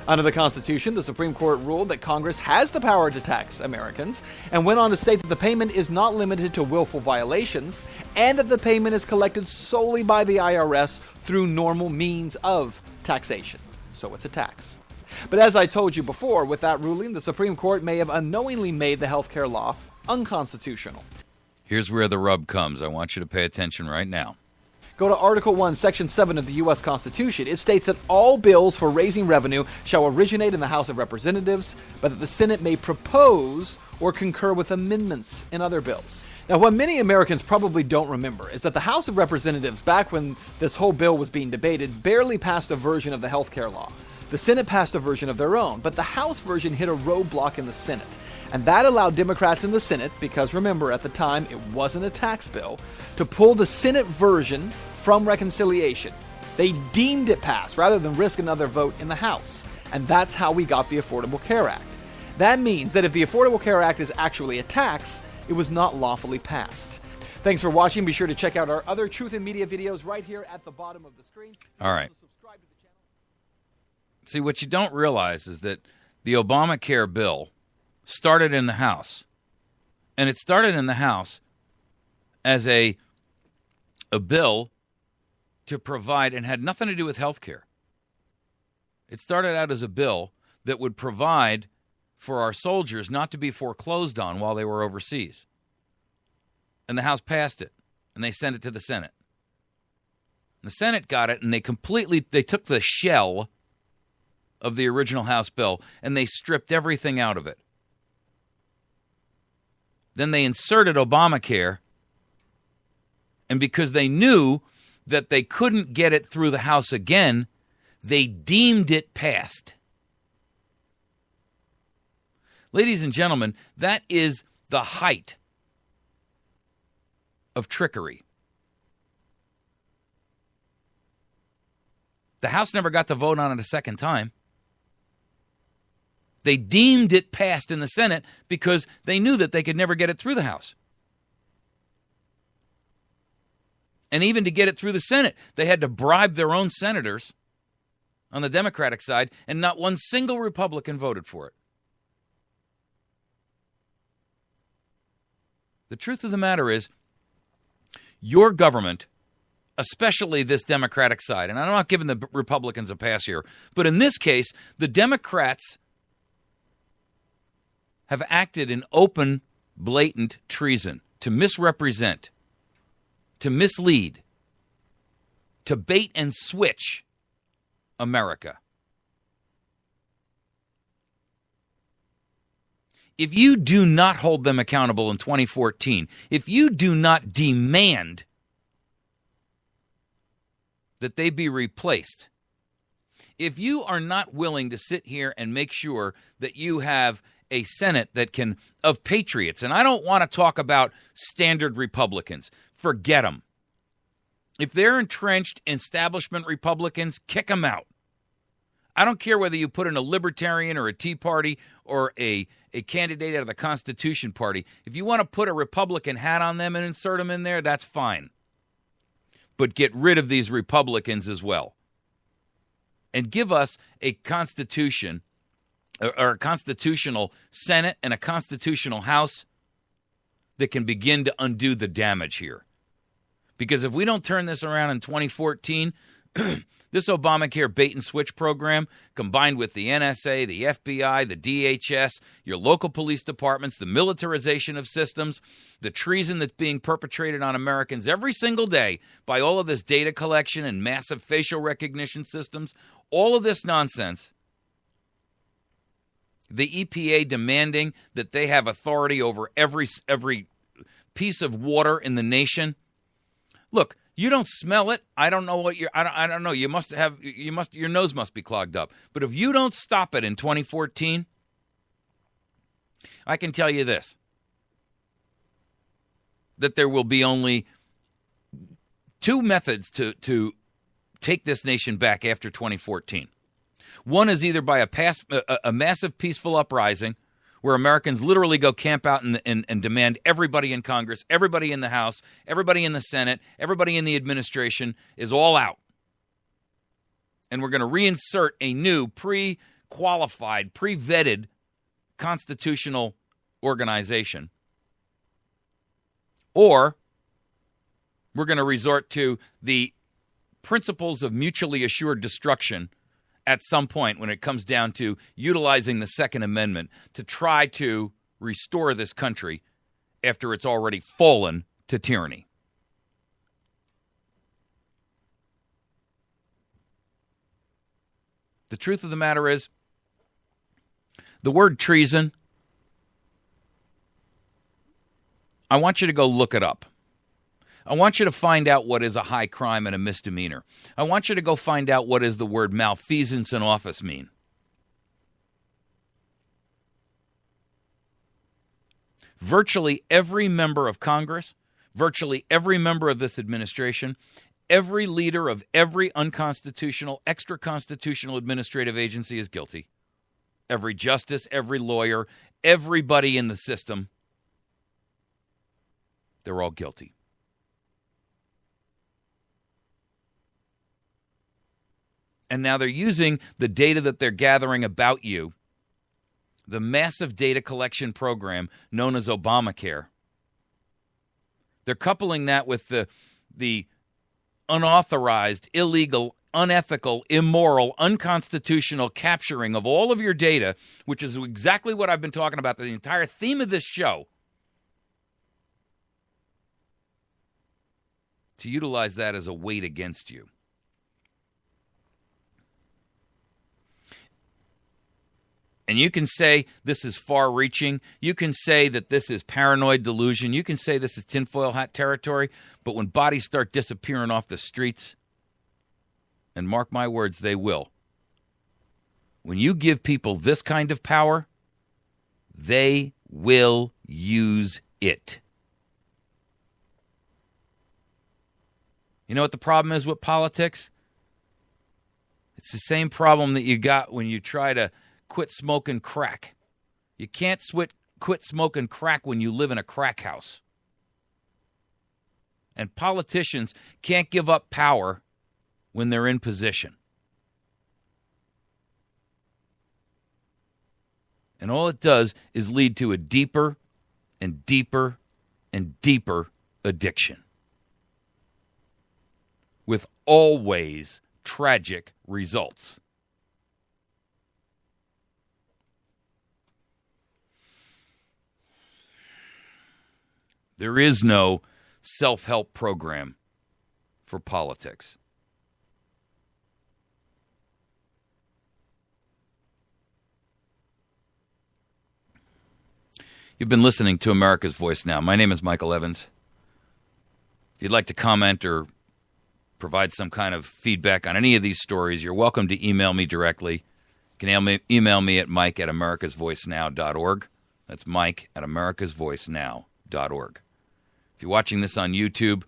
D: Under the Constitution, the Supreme Court ruled that Congress has the power to tax Americans and went on to state that the payment is not limited to willful violations and that the payment is collected solely by the IRS through normal means of taxation. So it's a tax. But as I told you before, with that ruling, the Supreme Court may have unknowingly made the healthcare law unconstitutional.
C: Here's where the rub comes. I want you to pay attention right now.
D: Go to Article 1, Section 7 of the U.S. Constitution. It states that all bills for raising revenue shall originate in the House of Representatives, but that the Senate may propose or concur with amendments in other bills. Now, what many Americans probably don't remember is that the House of Representatives, back when this whole bill was being debated, barely passed a version of the health care law. The Senate passed a version of their own, but the House version hit a roadblock in the Senate. And that allowed Democrats in the Senate, because remember, at the time, it wasn't a tax bill, to pull the Senate version from reconciliation. They deemed it passed rather than risk another vote in the House. And that's how we got the Affordable Care Act. That means that if the Affordable Care Act is actually a tax, it was not lawfully passed. Thanks for watching. Be sure to check out our other Truth in Media videos right here at the bottom of the screen.
C: All right. See, what you don't realize is that the Obamacare bill started in the House. And it started in the House as a bill to provide, and had nothing to do with health care. It started out as a bill that would provide for our soldiers not to be foreclosed on while they were overseas. And the House passed it, and they sent it to the Senate. And the Senate got it, and they took the shell of the original House bill, and they stripped everything out of it. Then they inserted Obamacare, and because they knew that they couldn't get it through the House again, they deemed it passed. Ladies and gentlemen, that is the height of trickery. The House never got to vote on it a second time. They deemed it passed in the Senate because they knew that they could never get it through the House. And even to get it through the Senate, they had to bribe their own senators on the Democratic side, and not one single Republican voted for it. The truth of the matter is, your government, especially this Democratic side, and I'm not giving the Republicans a pass here, but in this case, the Democrats have acted in open, blatant treason to misrepresent, to mislead, to bait and switch America. If you do not hold them accountable in 2014, if you do not demand that they be replaced, if you are not willing to sit here and make sure that you have a Senate that can, of patriots, and I don't want to talk about standard Republicans, forget them. If they're entrenched establishment Republicans, kick them out. I don't care whether you put in a Libertarian or a Tea Party or a candidate out of the Constitution Party. If you want to put a Republican hat on them and insert them in there, that's fine. But get rid of these Republicans as well. And give us a Constitution or a constitutional Senate and a constitutional House that can begin to undo the damage here. Because if we don't turn this around in 2014, This Obamacare bait-and-switch program, combined with the NSA, the FBI, the DHS, your local police departments, the militarization of systems, the treason that's being perpetrated on Americans every single day by all of this data collection and massive facial recognition systems, all of this nonsense, the EPA demanding that they have authority over every piece of water in the nation. Look, you don't smell it. I don't know what I don't know. Your nose must be clogged up. But if you don't stop it in 2014, I can tell you this, that there will be only two methods to take this nation back after 2014. One is either by a massive peaceful uprising where Americans literally go camp out and demand everybody in Congress, everybody in the House, everybody in the Senate, everybody in the administration is all out. And we're going to reinsert a new pre-qualified, pre-vetted constitutional organization. Or we're going to resort to the principles of mutually assured destruction at some point when it comes down to utilizing the Second Amendment to try to restore this country after it's already fallen to tyranny. The truth of the matter is, the word treason, I want you to go look it up. I want you to find out what is a high crime and a misdemeanor. I want you to go find out what does the word malfeasance in office mean. Virtually every member of Congress, virtually every member of this administration, every leader of every unconstitutional, extra-constitutional administrative agency is guilty. Every justice, every lawyer, everybody in the system, they're all guilty. And now they're using the data that they're gathering about you, the massive data collection program known as Obamacare. They're coupling that with the unauthorized, illegal, unethical, immoral, unconstitutional capturing of all of your data, which is exactly what I've been talking about, the entire theme of this show, to utilize that as a weight against you. And you can say this is far-reaching. You can say that this is paranoid delusion. You can say this is tinfoil hat territory. But when bodies start disappearing off the streets, and mark my words, they will, when you give people this kind of power, they will use it. You know what the problem is with politics? It's the same problem that you got when you try to quit smoking crack. You can't quit smoking crack when you live in a crack house. And politicians can't give up power when they're in position. And all it does is lead to a deeper and deeper and deeper addiction, with always tragic results. There is no self-help program for politics. You've been listening to America's Voice Now. My name is Michael Evans. If you'd like to comment or provide some kind of feedback on any of these stories, you're welcome to email me directly. You can email me at mike@americasvoicenow.org. That's mike@americasvoicenow.org. If you're watching this on YouTube,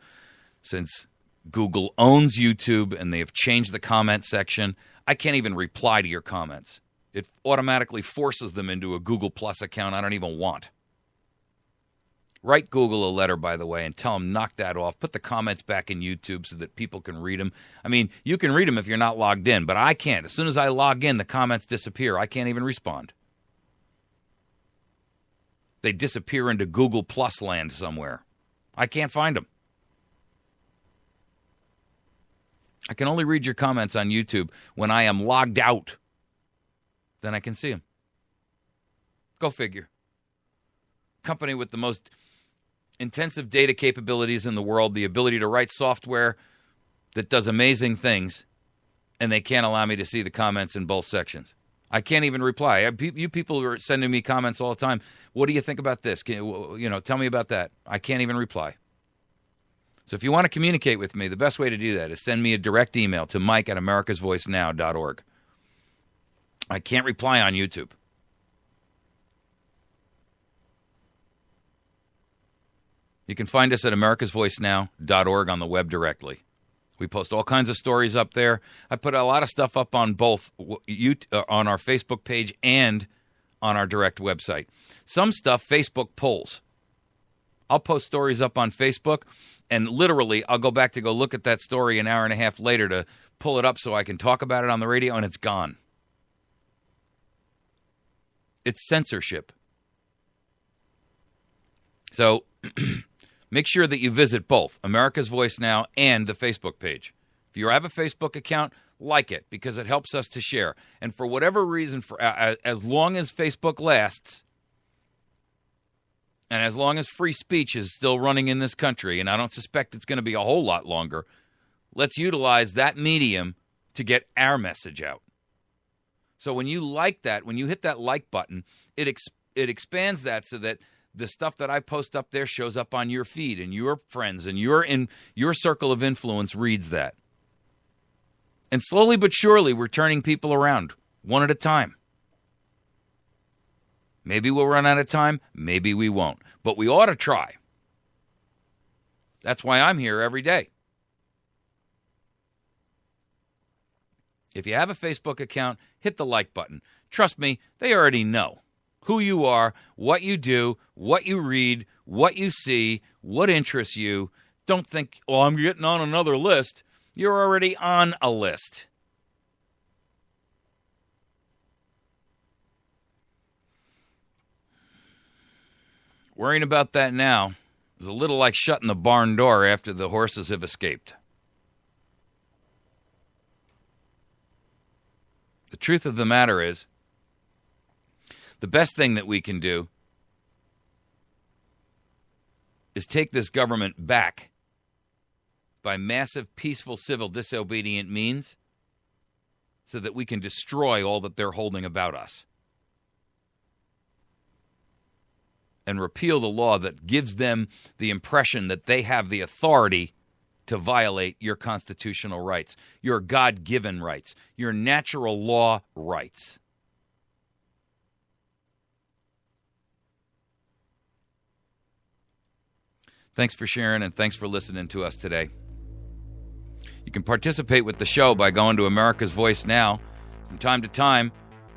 C: since Google owns YouTube and they have changed the comment section, I can't even reply to your comments. It automatically forces them into a Google Plus account I don't even want. Write Google a letter, by the way, and tell them knock that off. Put the comments back in YouTube so that people can read them. I mean, you can read them if you're not logged in, but I can't. As soon as I log in, the comments disappear. I can't even respond. They disappear into Google Plus land somewhere. I can't find them. I can only read your comments on YouTube when I am logged out. Then I can see them. Go figure. Company with the most intensive data capabilities in the world, the ability to write software that does amazing things, and they can't allow me to see the comments in both sections. I can't even reply. You people are sending me comments all the time. What do you think about this? Tell me about that. I can't even reply. So if you want to communicate with me, the best way to do that is send me a direct email to mike@americasvoicenow.org. I can't reply on YouTube. You can find us at americasvoicenow.org on the web directly. We post all kinds of stories up there. I put a lot of stuff up on both on our Facebook page and on our direct website. Some stuff Facebook pulls. I'll post stories up on Facebook, and literally I'll go back to go look at that story an hour and a half later to pull it up so I can talk about it on the radio, and it's gone. It's censorship. So make sure that you visit both America's Voice Now and the Facebook page. If you have a Facebook account, like it because it helps us to share. And for whatever reason, for as long as Facebook lasts, and as long as free speech is still running in this country, and I don't suspect it's going to be a whole lot longer, let's utilize that medium to get our message out. So when you like that, when you hit that like button, it expands that so that the stuff that I post up there shows up on your feed, and your friends and your circle of influence reads that. And slowly but surely, we're turning people around, one at a time. Maybe we'll run out of time, maybe we won't. But we ought to try. That's why I'm here every day. If you have a Facebook account, hit the like button. Trust me, they already know who you are, what you do, what you read, what you see, what interests you. Don't think, oh, I'm getting on another list. You're already on a list. Worrying about that now is a little like shutting the barn door after the horses have escaped. The truth of the matter is, the best thing that we can do is take this government back by massive, peaceful, civil, disobedient means so that we can destroy all that they're holding about us. And repeal the law that gives them the impression that they have the authority to violate your constitutional rights, your God-given rights, your natural law rights. Thanks for sharing, and thanks for listening to us today. You can participate with the show by going to America's Voice Now. From time to time,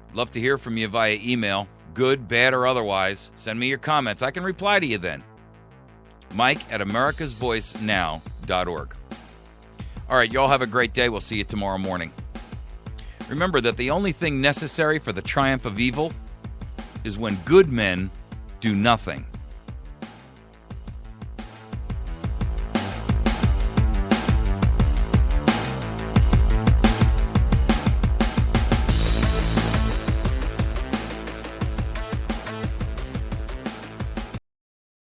C: I'd love to hear from you via email, good, bad, or otherwise. Send me your comments. I can reply to you then. Mike@americasvoicenow.org. All right, y'all have a great day. We'll see you tomorrow morning. Remember that the only thing necessary for the triumph of evil is when good men do nothing.